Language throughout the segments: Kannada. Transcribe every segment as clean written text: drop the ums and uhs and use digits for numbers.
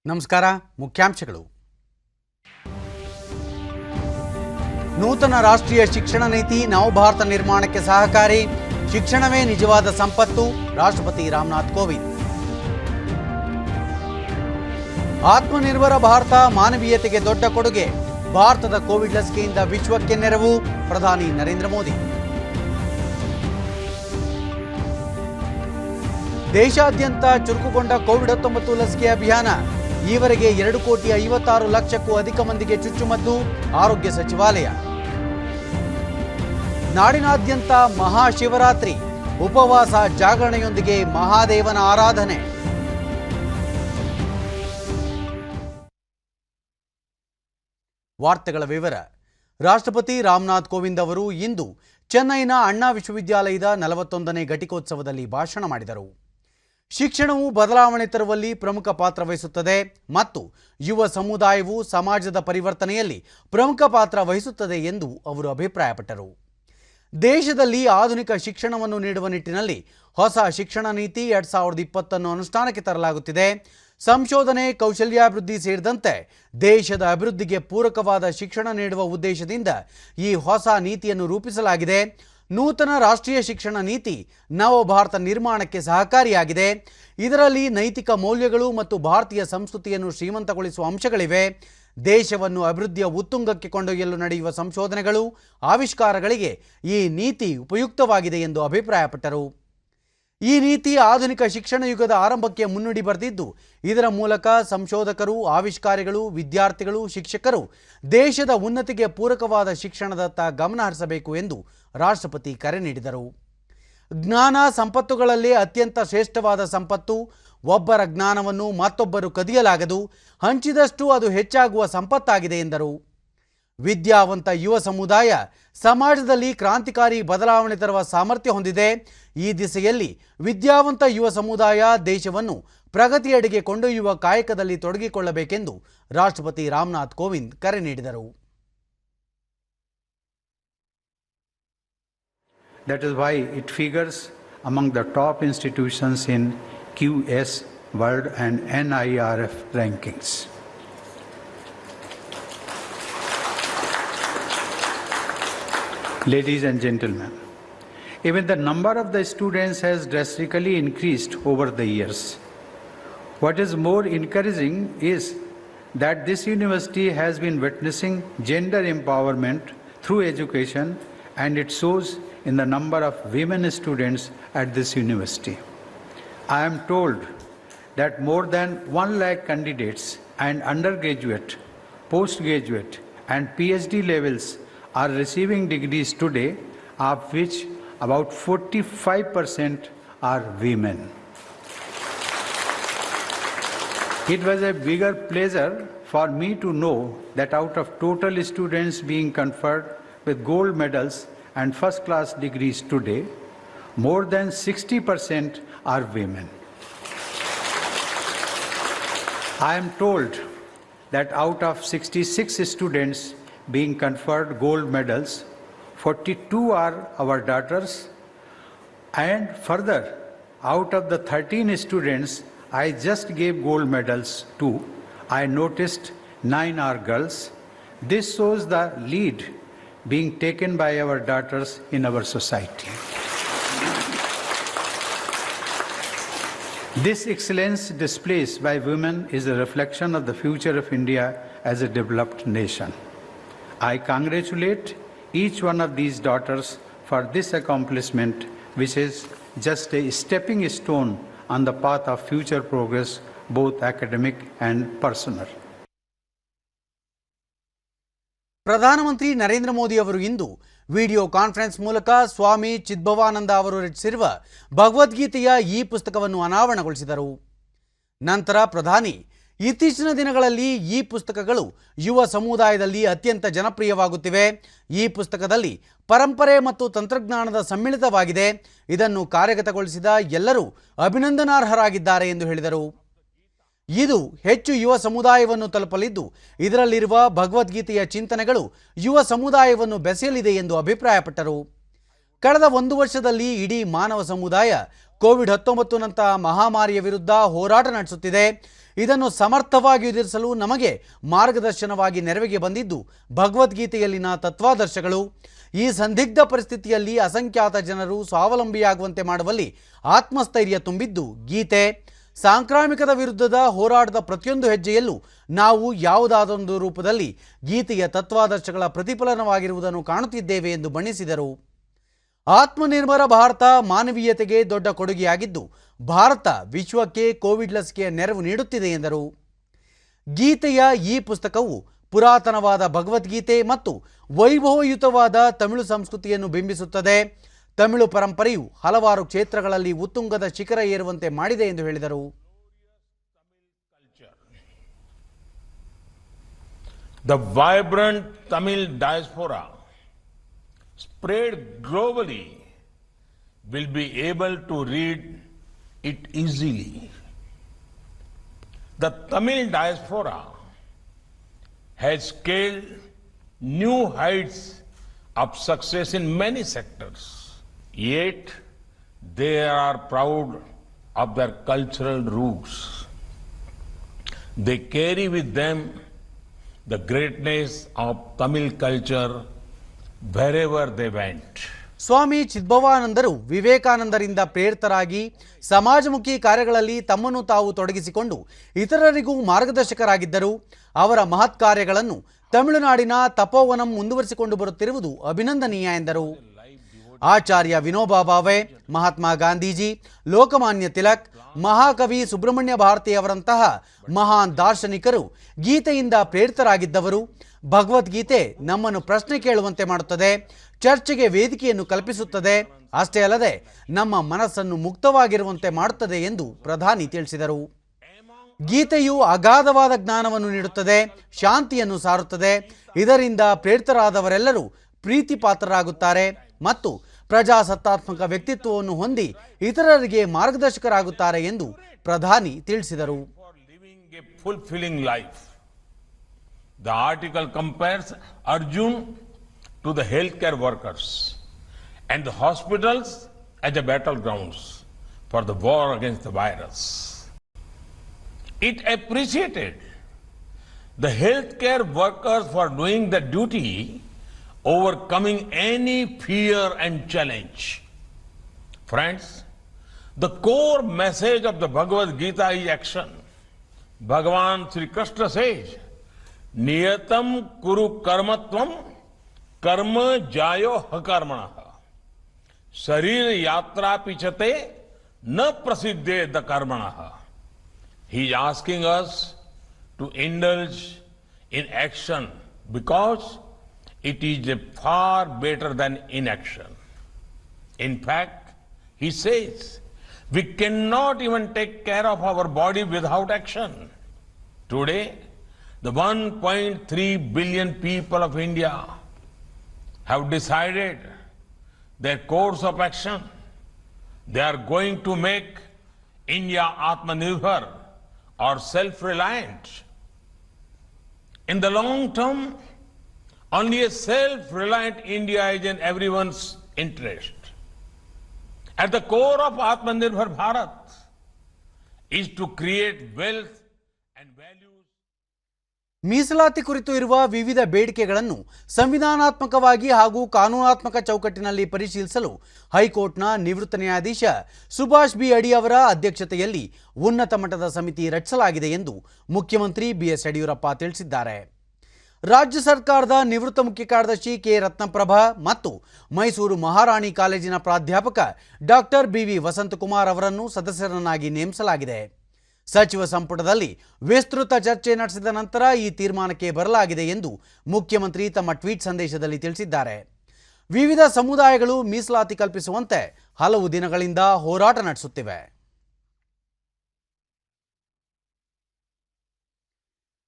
ನಮಸ್ಕಾರ. ಮುಖ್ಯಾಂಶಗಳು. ನೂತನ ರಾಷ್ಟ್ರೀಯ ಶಿಕ್ಷಣ ನೀತಿ ನವಭಾರತ ನಿರ್ಮಾಣಕ್ಕೆ ಸಹಕಾರಿ. ಶಿಕ್ಷಣವೇ ನಿಜವಾದ ಸಂಪತ್ತು. ರಾಷ್ಟ್ರಪತಿ ರಾಮನಾಥ್ ಕೋವಿಂದ್. ಆತ್ಮನಿರ್ಭರ ಭಾರತ ಮಾನವೀಯತೆಗೆ ದೊಡ್ಡ ಕೊಡುಗೆ. ಭಾರತದ ಕೋವಿಡ್ ಲಸಿಕೆಯಿಂದ ವಿಶ್ವಕ್ಕೆ ನೆರವು. ಪ್ರಧಾನಿ ನರೇಂದ್ರ ಮೋದಿ. ದೇಶಾದ್ಯಂತ ಚುರುಕುಗೊಂಡ ಕೋವಿಡ್-19 ಲಸಿಕೆ ಅಭಿಯಾನ. ಈವರೆಗೆ 2,56,00,000ಕ್ಕೂ ಅಧಿಕ ಮಂದಿಗೆ ಚುಚ್ಚುಮದ್ದು. ಆರೋಗ್ಯ ಸಚಿವಾಲಯ. ನಾಡಿನಾದ್ಯಂತ ಮಹಾಶಿವರಾತ್ರಿ. ಉಪವಾಸ ಜಾಗರಣೆಯೊಂದಿಗೆ ಮಹಾದೇವನ ಆರಾಧನೆ. ವಾರ್ತೆಗಳ ವಿವರ. ರಾಷ್ಟ್ರಪತಿ ರಾಮನಾಥ್ ಕೋವಿಂದ್ ಅವರು ಇಂದು ಚೆನ್ನೈನ ಅಣ್ಣಾ ವಿಶ್ವವಿದ್ಯಾಲಯದ 41ನೇ ಘಟಿಕೋತ್ಸವದಲ್ಲಿ ಭಾಷಣ ಮಾಡಿದರು. ಶಿಕ್ಷಣವು ಬದಲಾವಣೆ ತರುವಲ್ಲಿ ಪ್ರಮುಖ ಪಾತ್ರ ವಹಿಸುತ್ತದೆ ಮತ್ತು ಯುವ ಸಮುದಾಯವು ಸಮಾಜದ ಪರಿವರ್ತನೆಯಲ್ಲಿ ಪ್ರಮುಖ ಪಾತ್ರ ವಹಿಸುತ್ತದೆ ಎಂದು ಅವರು ಅಭಿಪ್ರಾಯಪಟ್ಟರು. ದೇಶದಲ್ಲಿ ಆಧುನಿಕ ಶಿಕ್ಷಣವನ್ನು ನೀಡುವ ನಿಟ್ಟಿನಲ್ಲಿ ಹೊಸ ಶಿಕ್ಷಣ ನೀತಿ 2020 ಅನುಷ್ಠಾನಕ್ಕೆ ತರಲಾಗುತ್ತಿದೆ. ಸಂಶೋಧನೆ, ಕೌಶಲ್ಯಾಭಿವೃದ್ಧಿ ಸೇರಿದಂತೆ ದೇಶದ ಅಭಿವೃದ್ಧಿಗೆ ಪೂರಕವಾದ ಶಿಕ್ಷಣ ನೀಡುವ ಉದ್ದೇಶದಿಂದ ಈ ಹೊಸ ನೀತಿಯನ್ನು ರೂಪಿಸಲಾಗಿದೆ. ನೂತನ ರಾಷ್ಟ್ರೀಯ ಶಿಕ್ಷಣ ನೀತಿ ನವಭಾರತ ನಿರ್ಮಾಣಕ್ಕೆ ಸಹಕಾರಿಯಾಗಿದೆ. ಇದರಲ್ಲಿ ನೈತಿಕ ಮೌಲ್ಯಗಳು ಮತ್ತು ಭಾರತೀಯ ಸಂಸ್ಕೃತಿಯನ್ನು ಶ್ರೀಮಂತಗೊಳಿಸುವ ಅಂಶಗಳಿವೆ. ದೇಶವನ್ನು ಅಭಿವೃದ್ಧಿಯ ಉತ್ತುಂಗಕ್ಕೆ ಕೊಂಡೊಯ್ಯಲು ನಡೆಯುವ ಸಂಶೋಧನೆಗಳು, ಆವಿಷ್ಕಾರಗಳಿಗೆ ಈ ನೀತಿ ಉಪಯುಕ್ತವಾಗಿದೆ ಎಂದು ಅಭಿಪ್ರಾಯಪಟ್ಟರು. ಈ ನೀತಿ ಆಧುನಿಕ ಶಿಕ್ಷಣ ಯುಗದ ಆರಂಭಕ್ಕೆ ಮುನ್ನುಡಿ ಬರೆದಿದ್ದು, ಇದರ ಮೂಲಕ ಸಂಶೋಧಕರು, ಆವಿಷ್ಕಾರಿಗಳು, ವಿದ್ಯಾರ್ಥಿಗಳು, ಶಿಕ್ಷಕರು ದೇಶದ ಉನ್ನತಿಗೆ ಪೂರಕವಾದ ಶಿಕ್ಷಣದತ್ತ ಗಮನ ಹರಿಸಬೇಕು ಎಂದು ರಾಷ್ಟ್ರಪತಿ ಕರೆ ನೀಡಿದರು. ಜ್ಞಾನ ಸಂಪತ್ತುಗಳಲ್ಲೇ ಅತ್ಯಂತ ಶ್ರೇಷ್ಠವಾದ ಸಂಪತ್ತು. ಒಬ್ಬರ ಜ್ಞಾನವನ್ನು ಮತ್ತೊಬ್ಬರು ಕದಿಯಲಾಗದು. ಹಂಚಿದಷ್ಟು ಅದು ಹೆಚ್ಚಾಗುವ ಸಂಪತ್ತಾಗಿದೆ ಎಂದರು. ವಿದ್ಯಾವಂತ ಯುವ ಸಮುದಾಯ ಸಮಾಜದಲ್ಲಿ ಕ್ರಾಂತಿಕಾರಿ ಬದಲಾವಣೆ ತರುವ ಸಾಮರ್ಥ್ಯ ಹೊಂದಿದೆ. ಈ ದಿಸೆಯಲ್ಲಿ ವಿದ್ಯಾವಂತ ಯುವ ಸಮುದಾಯ ದೇಶವನ್ನು ಪ್ರಗತಿಯೆಡೆಗೆ ಕೊಂಡೊಯ್ಯುವ ಕಾಯಕದಲ್ಲಿ ತೊಡಗಿಕೊಳ್ಳಬೇಕೆಂದು ರಾಷ್ಟ್ರಪತಿ ರಾಮನಾಥ್ ಕೋವಿಂದ್ ಕರೆ ನೀಡಿದರು. That is why it figures among the top institutions in QS World and NIRF rankings. Ladies and gentlemen, even the number of the students has drastically increased over the years. What is more encouraging is that this university has been witnessing gender empowerment through education, and it shows in the number of women students at this university. I am told that more than 1 lakh candidates and undergraduate, postgraduate and PhD levels are receiving degrees today, of which about 45% are women. It was a bigger pleasure for me to know that out of total students being conferred with gold medals and first-class degrees today, more than 60% are women. I am told that out of 66 students being conferred gold medals, 42 are our daughters, and further, out of the 13 students I just gave gold medals to, I noticed 9 are girls. This shows the lead being taken by our daughters in our society. This excellence displayed by women is a reflection of the future of India as a developed nation. I congratulate each one of these daughters for this accomplishment, which is just a stepping stone on the path of future progress, both academic and personal. ಪ್ರಧಾನಮಂತ್ರಿ ನರೇಂದ್ರ ಮೋದಿ ಅವರು ಇಂದು ವಿಡಿಯೋ ಕಾನ್ಫರೆನ್ಸ್ ಮೂಲಕ ಸ್ವಾಮಿ ಚಿದ್ಭವಾನಂದ ಅವರು ರಚಿಸಿರುವ ಭಗವದ್ಗೀತೆಯ ಈ ಪುಸ್ತಕವನ್ನು ಅನಾವರಣಗೊಳಿಸಿದರು. ನಂತರ ಪ್ರಧಾನಿ, ಇತ್ತೀಚಿನ ದಿನಗಳಲ್ಲಿ ಈ ಪುಸ್ತಕಗಳು ಯುವ ಸಮುದಾಯದಲ್ಲಿ ಅತ್ಯಂತ ಜನಪ್ರಿಯವಾಗುತ್ತಿವೆ. ಈ ಪುಸ್ತಕದಲ್ಲಿ ಪರಂಪರೆ ಮತ್ತು ತಂತ್ರಜ್ಞಾನದ ಸಮ್ಮಿಳಿತವಾಗಿದೆ. ಇದನ್ನು ಕಾರ್ಯಗತಗೊಳಿಸಿದ ಎಲ್ಲರೂ ಅಭಿನಂದನಾರ್ಹರಾಗಿದ್ದಾರೆ ಎಂದು ಹೇಳಿದರು. ಇದು ಹೆಚ್ಚು ಯುವ ಸಮುದಾಯವನ್ನು ತಲುಪಲಿದ್ದು, ಇದರಲ್ಲಿರುವ ಭಗವದ್ಗೀತೆಯ ಚಿಂತನೆಗಳು ಯುವ ಸಮುದಾಯವನ್ನು ಬೆಸೆಯಲಿದೆ ಎಂದು ಅಭಿಪ್ರಾಯಪಟ್ಟರು. ಕಳೆದ 1 ವರ್ಷದಲ್ಲಿ ಇಡೀ ಮಾನವ ಸಮುದಾಯ ಕೋವಿಡ್-19 ನಂತಹ ಮಹಾಮಾರಿಯ ವಿರುದ್ಧ ಹೋರಾಟ ನಡೆಸುತ್ತಿದೆ. ಇದನ್ನು ಸಮರ್ಥವಾಗಿ ಎದುರಿಸಲು ನಮಗೆ ಮಾರ್ಗದರ್ಶನವಾಗಿ ನೆರವಿಗೆ ಬಂದಿದ್ದು ಭಗವದ್ಗೀತೆಯಲ್ಲಿನ ತತ್ವಾದರ್ಶಗಳು. ಈ ಸಂದಿಗ್ಧ ಪರಿಸ್ಥಿತಿಯಲ್ಲಿ ಅಸಂಖ್ಯಾತ ಜನರು ಸ್ವಾವಲಂಬಿಯಾಗುವಂತೆ ಮಾಡುವಲ್ಲಿ ಆತ್ಮಸ್ಥೈರ್ಯ ತುಂಬಿದ್ದು ಗೀತೆ. ಸಾಂಕ್ರಾಮಿಕದ ವಿರುದ್ಧದ ಹೋರಾಟದ ಪ್ರತಿಯೊಂದು ಹೆಜ್ಜೆಯಲ್ಲೂ ನಾವು ಯಾವುದಾದೊಂದು ರೂಪದಲ್ಲಿ ಗೀತೆಯ ತತ್ವಾದರ್ಶಗಳ ಪ್ರತಿಫಲನವಾಗಿರುವುದನ್ನು ಕಾಣುತ್ತಿದ್ದೇವೆ ಎಂದು ಬಣ್ಣಿಸಿದರು. ಆತ್ಮನಿರ್ಭರ ಭಾರತ ಮಾನವೀಯತೆಗೆ ದೊಡ್ಡ ಕೊಡುಗೆಯಾಗಿದ್ದು ಭಾರತ ವಿಶ್ವಕ್ಕೆ ಕೋವಿಡ್ ಲಸಿಕೆಯ ನೆರವು ನೀಡುತ್ತಿದೆ ಎಂದರು. ಗೀತೆಯ ಈ ಪುಸ್ತಕವು ಪುರಾತನವಾದ ಭಗವದ್ಗೀತೆ ಮತ್ತು ವೈಭವಯುತವಾದ ತಮಿಳು ಸಂಸ್ಕೃತಿಯನ್ನು ಬಿಂಬಿಸುತ್ತದೆ. ತಮಿಳು ಪರಂಪರೆಯು ಹಲವಾರು ಕ್ಷೇತ್ರಗಳಲ್ಲಿ ಉತ್ತುಂಗದ ಶಿಖರ ಏರುವಂತೆ ಮಾಡಿದೆ ಎಂದು ಹೇಳಿದರು. The vibrant Tamil diaspora spread globally will be able to read it easily. The Tamil diaspora has scaled new heights of success in many sectors. Yet, they are proud of their cultural roots. They carry with them the greatness of Tamil culture wherever they went. ಸ್ವಾಮಿ ಚಿದ್ಭವಾನಂದರು ವಿವೇಕಾನಂದರಿಂದ ಪ್ರೇರಿತರಾಗಿ ಸಮಾಜಮುಖಿ ಕಾರ್ಯಗಳಲ್ಲಿ ತಮ್ಮನ್ನು ತಾವು ತೊಡಗಿಸಿಕೊಂಡು ಇತರರಿಗೂ ಮಾರ್ಗದರ್ಶಕರಾಗಿದ್ದರು. ಅವರ ಮಹತ್ ಕಾರ್ಯಗಳನ್ನು ತಮಿಳುನಾಡಿನ ತಪೋವನಂ ಮುಂದುವರಿಸಿಕೊಂಡು ಬರುತ್ತಿರುವುದು ಅಭಿನಂದನೀಯ ಎಂದರು. ಆಚಾರ್ಯ ವಿನೋಬಾ ಭಾವೆ, ಮಹಾತ್ಮ ಗಾಂಧೀಜಿ, ಲೋಕಮಾನ್ಯ ತಿಲಕ್, ಮಹಾಕವಿ ಸುಬ್ರಹ್ಮಣ್ಯ ಭಾರತಿ ಅವರಂತಹ ಮಹಾನ್ ದಾರ್ಶನಿಕರು ಗೀತೆಯಿಂದ ಪ್ರೇರಿತರಾಗಿದ್ದವರು. ಭಗವದ್ಗೀತೆ ನಮ್ಮನ್ನು ಪ್ರಶ್ನೆ ಕೇಳುವಂತೆ ಮಾಡುತ್ತದೆ, ಚರ್ಚೆಗೆ ವೇದಿಕೆಯನ್ನು ಕಲ್ಪಿಸುತ್ತದೆ, ಅಷ್ಟೇ ಅಲ್ಲದೆ ನಮ್ಮ ಮನಸ್ಸನ್ನು ಮುಕ್ತವಾಗಿರುವಂತೆ ಮಾಡುತ್ತದೆ ಎಂದು ಪ್ರಧಾನಿ ತಿಳಿಸಿದರು. ಗೀತೆಯು ಅಗಾಧವಾದ ಜ್ಞಾನವನ್ನು ನೀಡುತ್ತದೆ, ಶಾಂತಿಯನ್ನು ಸಾರುತ್ತದೆ. ಇದರಿಂದ ಪ್ರೇರಿತರಾದವರೆಲ್ಲರೂ ಪ್ರೀತಿ ಪಾತ್ರರಾಗುತ್ತಾರೆ ಮತ್ತು ಪ್ರಜಾಸತ್ತಾತ್ಮಕ ವ್ಯಕ್ತಿತ್ವವನ್ನು ಹೊಂದಿ ಇತರರಿಗೆ ಮಾರ್ಗದರ್ಶಕರಾಗುತ್ತಾರೆ ಎಂದು ಪ್ರಧಾನಿ ತಿಳಿಸಿದರು. The article compares Arjun to the healthcare workers and the hospitals as the battlegrounds for the war against the virus. It appreciated the healthcare workers for doing the duty, overcoming any fear and challenge. Friends, the core message of the Bhagavad Gita is action. Bhagavan Sri Krishna says, Niyatam kuru karmatvam karma jayo hakarmanaha. Sharir yatra pichate na prasiddhe da karmanaha. He is asking us to indulge in action because it is far better than inaction. In fact, he says, we cannot even take care of our body without action. Today, the 1.3 billion people of India have decided their course of action. They are going to make India Atmanirbhar or self-reliant. In the long term, only a self-reliant India is in everyone's interest. At the core of Atmanirbhar Bharat is to create wealth and values. ಮೀಸಲಾತಿ ಕುರಿತು ಇರುವ ವಿವಿಧ ಬೇಡಿಕೆಗಳನ್ನು ಸಂವಿಧಾನಾತ್ಮಕವಾಗಿ ಹಾಗೂ ಕಾನೂನಾತ್ಮಕ ಚೌಕಟ್ಟಿನಲ್ಲಿ ಪರಿಶೀಲಿಸಲು ಹೈಕೋರ್ಟ್ನ ನಿವೃತ್ತ ನ್ಯಾಯಾಧೀಶ ಸುಭಾಷ್ ಬಿ ಅಡಿ ಅವರ ಅಧ್ಯಕ್ಷತೆಯಲ್ಲಿ ಉನ್ನತ ಮಟ್ಟದ ಸಮಿತಿ ರಚಿಸಲಾಗಿದೆ ಎಂದು ಮುಖ್ಯಮಂತ್ರಿ ಬಿಎಸ್ ಯಡಿಯೂರಪ್ಪ ತಿಳಿಸಿದ್ದಾರೆ. ರಾಜ್ಯ ಸರ್ಕಾರದ ನಿವೃತ್ತ ಮುಖ್ಯ ಕಾರ್ಯದರ್ಶಿ ಕೆ ರತ್ನಪ್ರಭಾ ಮತ್ತು ಮೈಸೂರು ಮಹಾರಾಣಿ ಕಾಲೇಜಿನ ಪ್ರಾಧ್ಯಾಪಕ ಡಾಕ್ಟರ್ ಬಿವಿ ವಸಂತಕುಮಾರ್ ಅವರನ್ನು ಸದಸ್ಯರನ್ನಾಗಿ ನೇಮಿಸಲಾಗಿದೆ. ಸಚಿವ ಸಂಪುಟದಲ್ಲಿ ವಿಸ್ತೃತ ಚರ್ಚೆ ನಡೆಸಿದ ನಂತರ ಈ ತೀರ್ಮಾನಕ್ಕೆ ಬರಲಾಗಿದೆ ಎಂದು ಮುಖ್ಯಮಂತ್ರಿ ತಮ್ಮ ಟ್ವೀಟ್ ಸಂದೇಶದಲ್ಲಿ ತಿಳಿಸಿದ್ದಾರೆ. ವಿವಿಧ ಸಮುದಾಯಗಳು ಮೀಸಲಾತಿ ಕಲ್ಪಿಸುವಂತೆ ಹಲವು ದಿನಗಳಿಂದ ಹೋರಾಟ ನಡೆಸುತ್ತಿವೆ.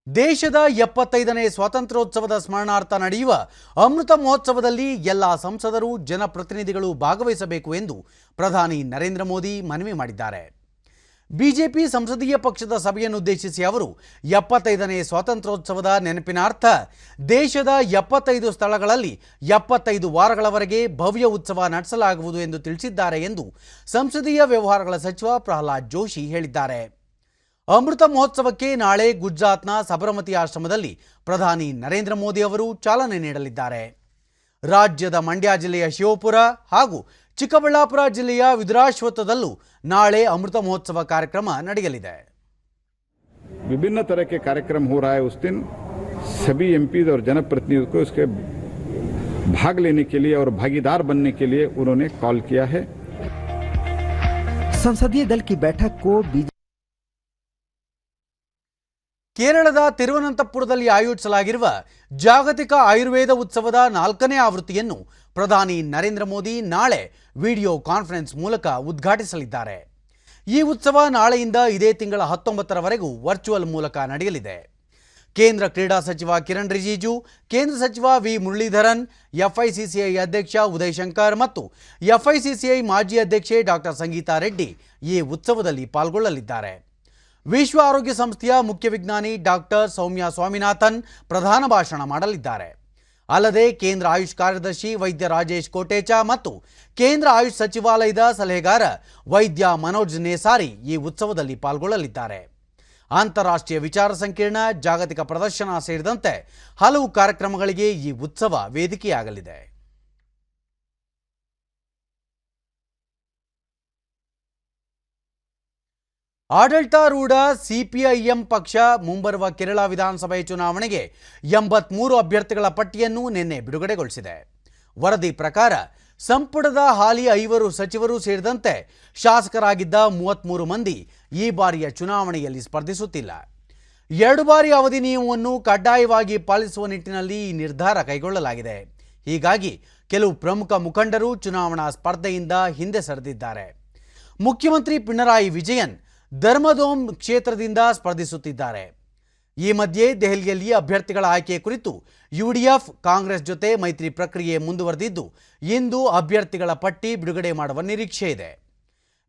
ದೇಶದ 75ನೇ ಸ್ವಾತಂತ್ರ್ಯೋತ್ಸವದ ಸ್ಮರಣಾರ್ಥ ನಡೆಯುವ ಅಮೃತ ಮಹೋತ್ಸವದಲ್ಲಿ ಎಲ್ಲ ಸಂಸದರು ಜನಪ್ರತಿನಿಧಿಗಳು ಭಾಗವಹಿಸಬೇಕು ಎಂದು ಪ್ರಧಾನಿ ನರೇಂದ್ರ ಮೋದಿ ಮನವಿ ಮಾಡಿದ್ದಾರೆ. ಬಿಜೆಪಿ ಸಂಸದೀಯ ಪಕ್ಷದ ಸಭೆಯನ್ನುದ್ದೇಶಿಸಿ ಅವರು 75ನೇ ಸ್ವಾತಂತ್ರ್ಯೋತ್ಸವದ ನೆನಪಿನಾರ್ಥ ದೇಶದ 75 ಸ್ಥಳಗಳಲ್ಲಿ 75 ವಾರಗಳವರೆಗೆ ಭವ್ಯ ಉತ್ಸವ ನಡೆಸಲಾಗುವುದು ಎಂದು ತಿಳಿಸಿದ್ದಾರೆ ಎಂದು ಸಂಸದೀಯ ವ್ಯವಹಾರಗಳ ಸಚಿವ ಪ್ರಹ್ಲಾದ್ ಜೋಶಿ ಹೇಳಿದ್ದಾರೆ. ಅಮೃತ ಮಹೋತ್ಸವಕ್ಕೆ ನಾಳೆ ಗುಜರಾತ್ನ ಸಬರಮತಿ ಆಶ್ರಮದಲ್ಲಿ ಪ್ರಧಾನಿ ನರೇಂದ್ರ ಮೋದಿ ಅವರು ಚಾಲನೆ ನೀಡಲಿದ್ದಾರೆ. ರಾಜ್ಯದ ಮಂಡ್ಯ ಜಿಲ್ಲೆಯ ಶಿವಪುರ ಹಾಗೂ ಚಿಕ್ಕಬಳ್ಳಾಪುರ ಜಿಲ್ಲೆಯ ವಿದುರಾಶ್ವತ್ಥದಲ್ಲೂ ನಾಳೆ ಅಮೃತ ಮಹೋತ್ಸವ ಕಾರ್ಯಕ್ರಮ ನಡೆಯಲಿದೆ. विभिन्न तरह के कार्यक्रम हो रहा है. उस दिन सभी एमपीज और जनप्रतिनिधियों को इसके भाग लेने के लिए और भागीदार बनने के लिए उन्होंने कॉल किया है. संसदीय दल की बैठक को ಕೇರಳದ ತಿರುವನಂತಪುರದಲ್ಲಿ ಆಯೋಜಿಸಲಾಗಿರುವ ಜಾಗತಿಕ ಆಯುರ್ವೇದ ಉತ್ಸವದ 4ನೇ ಆವೃತ್ತಿಯನ್ನು ಪ್ರಧಾನಿ ನರೇಂದ್ರ ಮೋದಿ ನಾಳೆ ವಿಡಿಯೋ ಕಾನ್ಫರೆನ್ಸ್ ಮೂಲಕ ಉದ್ಘಾಟಿಸಲಿದ್ದಾರೆ. ಈ ಉತ್ಸವ ನಾಳೆಯಿಂದ ಇದೇ ತಿಂಗಳ 19ರವರೆಗೂ ವರ್ಚುವಲ್ ಮೂಲಕ ನಡೆಯಲಿದೆ. ಕೇಂದ್ರ ಕ್ರೀಡಾ ಸಚಿವ ಕಿರಣ್ ರಿಜಿಜು, ಕೇಂದ್ರ ಸಚಿವ ವಿ ಮುರಳೀಧರನ್, ಎಫ್ಐಸಿಸಿಐ ಅಧ್ಯಕ್ಷ ಉದಯ್ ಶಂಕರ್ ಮತ್ತು ಎಫ್ಐಸಿಸಿಐ ಮಾಜಿ ಅಧ್ಯಕ್ಷೆ ಡಾಕ್ಟರ್ ಸಂಗೀತಾ ರೆಡ್ಡಿ ಈ ಉತ್ಸವದಲ್ಲಿ ಪಾಲ್ಗೊಳ್ಳಲಿದ್ದಾರೆ. ವಿಶ್ವ ಆರೋಗ್ಯ ಸಂಸ್ಥೆಯ ಮುಖ್ಯ ವಿಜ್ಞಾನಿ ಡಾಕ್ಟರ್ ಸೌಮ್ಯ ಸ್ವಾಮಿನಾಥನ್ ಪ್ರಧಾನ ಭಾಷಣ ಮಾಡಲಿದ್ದಾರೆ. ಅಲ್ಲದೆ ಕೇಂದ್ರ ಆಯುಷ್ ಕಾರ್ಯದರ್ಶಿ ವೈದ್ಯ ರಾಜೇಶ್ ಕೋಟೇಚಾ ಮತ್ತು ಕೇಂದ್ರ ಆಯುಷ್ ಸಚಿವಾಲಯದ ಸಲಹೆಗಾರ ವೈದ್ಯ ಮನೋಜ್ ನೇಸಾರಿ ಈ ಉತ್ಸವದಲ್ಲಿ ಪಾಲ್ಗೊಳ್ಳಲಿದ್ದಾರೆ. ಅಂತಾರಾಷ್ಟ್ರೀಯ ವಿಚಾರ ಸಂಕಿರಣ, ಜಾಗತಿಕ ಪ್ರದರ್ಶನ ಸೇರಿದಂತೆ ಹಲವು ಕಾರ್ಯಕ್ರಮಗಳಿಗೆ ಈ ಉತ್ಸವ ವೇದಿಕೆಯಾಗಲಿದೆ. ಆಡಳಿತಾರೂಢ ಸಿಪಿಐಎಂ ಪಕ್ಷ ಮುಂಬರುವ ಕೇರಳ ವಿಧಾನಸಭೆ ಚುನಾವಣೆಗೆ 83 ಅಭ್ಯರ್ಥಿಗಳ ಪಟ್ಟಿಯನ್ನು ನಿನ್ನೆ ಬಿಡುಗಡೆಗೊಳಿಸಿದೆ. ವರದಿ ಪ್ರಕಾರ ಸಂಪುಟದ ಹಾಲಿ 5 ಸಚಿವರು ಸೇರಿದಂತೆ ಶಾಸಕರಾಗಿದ್ದ 33 ಮಂದಿ ಈ ಬಾರಿಯ ಚುನಾವಣೆಯಲ್ಲಿ ಸ್ಪರ್ಧಿಸುತ್ತಿಲ್ಲ. 2 ಬಾರಿ ಅವಧಿ ನಿಯಮವನ್ನು ಕಡ್ಡಾಯವಾಗಿ ಪಾಲಿಸುವ ನಿಟ್ಟಿನಲ್ಲಿ ಈ ನಿರ್ಧಾರ ಕೈಗೊಳ್ಳಲಾಗಿದೆ. ಹೀಗಾಗಿ ಕೆಲವು ಪ್ರಮುಖ ಮುಖಂಡರು ಚುನಾವಣಾ ಸ್ಪರ್ಧೆಯಿಂದ ಹಿಂದೆ ಸರಿದಿದ್ದಾರೆ. ಮುಖ್ಯಮಂತ್ರಿ ಪಿಣರಾಯಿ ವಿಜಯನ್ ಧರ್ಮದೋಮ್ ಕ್ಷೇತ್ರದಿಂದ ಸ್ಪರ್ಧಿಸುತ್ತಿದ್ದಾರೆ. ಈ ಮಧ್ಯೆ ದೆಹಲಿಯಲ್ಲಿ ಅಭ್ಯರ್ಥಿಗಳ ಆಯ್ಕೆ ಕುರಿತು ಯುಡಿಎಫ್ ಕಾಂಗ್ರೆಸ್ ಜೊತೆ ಮೈತ್ರಿ ಪ್ರಕ್ರಿಯೆ ಮುಂದುವರೆದಿದ್ದು ಇಂದು ಅಭ್ಯರ್ಥಿಗಳ ಪಟ್ಟಿ ಬಿಡುಗಡೆ ಮಾಡುವ ನಿರೀಕ್ಷೆ ಇದೆ.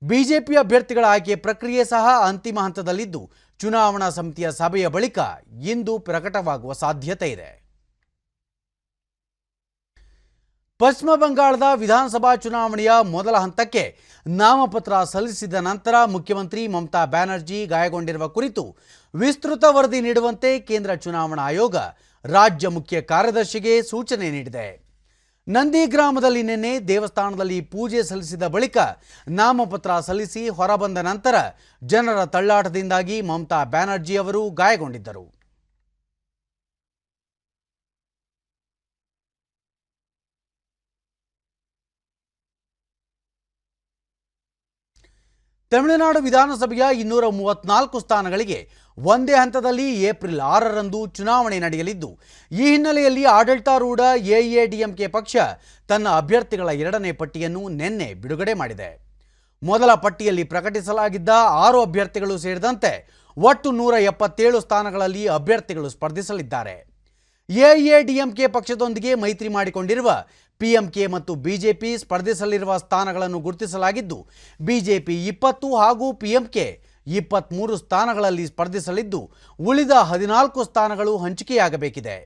ಬಿಜೆಪಿ ಅಭ್ಯರ್ಥಿಗಳ ಆಯ್ಕೆ ಪ್ರಕ್ರಿಯೆ ಸಹ ಅಂತಿಮ ಹಂತದಲ್ಲಿದ್ದು ಚುನಾವಣಾ ಸಮಿತಿಯ ಸಭೆಯ ಬಳಿಕ ಇಂದು ಪ್ರಕಟವಾಗುವ ಸಾಧ್ಯತೆ ಇದೆ. ಪಶ್ಚಿಮ ಬಂಗಾಳದ ವಿಧಾನಸಭಾ ಚುನಾವಣೆಯ ಮೊದಲ ಹಂತಕ್ಕೆ ನಾಮಪತ್ರ ಸಲ್ಲಿಸಿದ ನಂತರ ಮುಖ್ಯಮಂತ್ರಿ ಮಮತಾ ಬ್ಯಾನರ್ಜಿ ಗಾಯಗೊಂಡಿರುವ ಕುರಿತು ವಿಸ್ತೃತ ವರದಿ ನೀಡುವಂತೆ ಕೇಂದ್ರ ಚುನಾವಣಾ ಆಯೋಗ ರಾಜ್ಯ ಮುಖ್ಯ ಕಾರ್ಯದರ್ಶಿಗೆ ಸೂಚನೆ ನೀಡಿದೆ. ನಂದಿ ಗ್ರಾಮದಲ್ಲಿ ನಿನ್ನೆ ದೇವಸ್ಥಾನದಲ್ಲಿ ಪೂಜೆ ಸಲ್ಲಿಸಿದ ಬಳಿಕ ನಾಮಪತ್ರ ಸಲ್ಲಿಸಿ ಹೊರಬಂದ ನಂತರ ಜನರ ತಳ್ಳಾಟದಿಂದಾಗಿ ಮಮತಾ ಬ್ಯಾನರ್ಜಿ ಅವರು ಗಾಯಗೊಂಡಿದ್ದರು. ತಮಿಳುನಾಡು ವಿಧಾನಸಭೆಯ 234 ಸ್ಥಾನಗಳಿಗೆ ಒಂದೇ ಹಂತದಲ್ಲಿ ಏಪ್ರಿಲ್ 6ರಂದು ಚುನಾವಣೆ ನಡೆಯಲಿದ್ದು, ಈ ಹಿನ್ನೆಲೆಯಲ್ಲಿ ಆಡಳಿತಾರೂಢ ಎಐಎಡಿಎಂಕೆ ಪಕ್ಷ ತನ್ನ ಅಭ್ಯರ್ಥಿಗಳ 2ನೇ ಪಟ್ಟಿಯನ್ನು ನಿನ್ನೆ ಬಿಡುಗಡೆ ಮಾಡಿದೆ. ಮೊದಲ ಪಟ್ಟಿಯಲ್ಲಿ ಪ್ರಕಟಿಸಲಾಗಿದ್ದ 6 ಅಭ್ಯರ್ಥಿಗಳು ಸೇರಿದಂತೆ ಒಟ್ಟು 177 ಸ್ಥಾನಗಳಲ್ಲಿ ಅಭ್ಯರ್ಥಿಗಳು ಸ್ಪರ್ಧಿಸಲಿದ್ದಾರೆ. ಎಐಎಡಿಎಂಕೆ ಪಕ್ಷದೊಂದಿಗೆ ಮೈತ್ರಿ ಮಾಡಿಕೊಂಡಿರುವ ಪಿಎಂಕೆ ಮತ್ತು ಬಿಜೆಪಿ ಸ್ಪರ್ಧಿಸಲಿರುವ ಸ್ಥಾನಗಳನ್ನು ಗುರುತಿಸಲಾಗಿದ್ದು, ಬಿಜೆಪಿ 20 ಹಾಗೂ ಪಿಎಂಕೆ 23 ಸ್ಥಾನಗಳಲ್ಲಿ ಸ್ಪರ್ಧಿಸಲಿದ್ದು, ಉಳಿದ 14 ಸ್ಥಾನಗಳು ಹಂಚಿಕೆಯಾಗಬೇಕಿದೆ.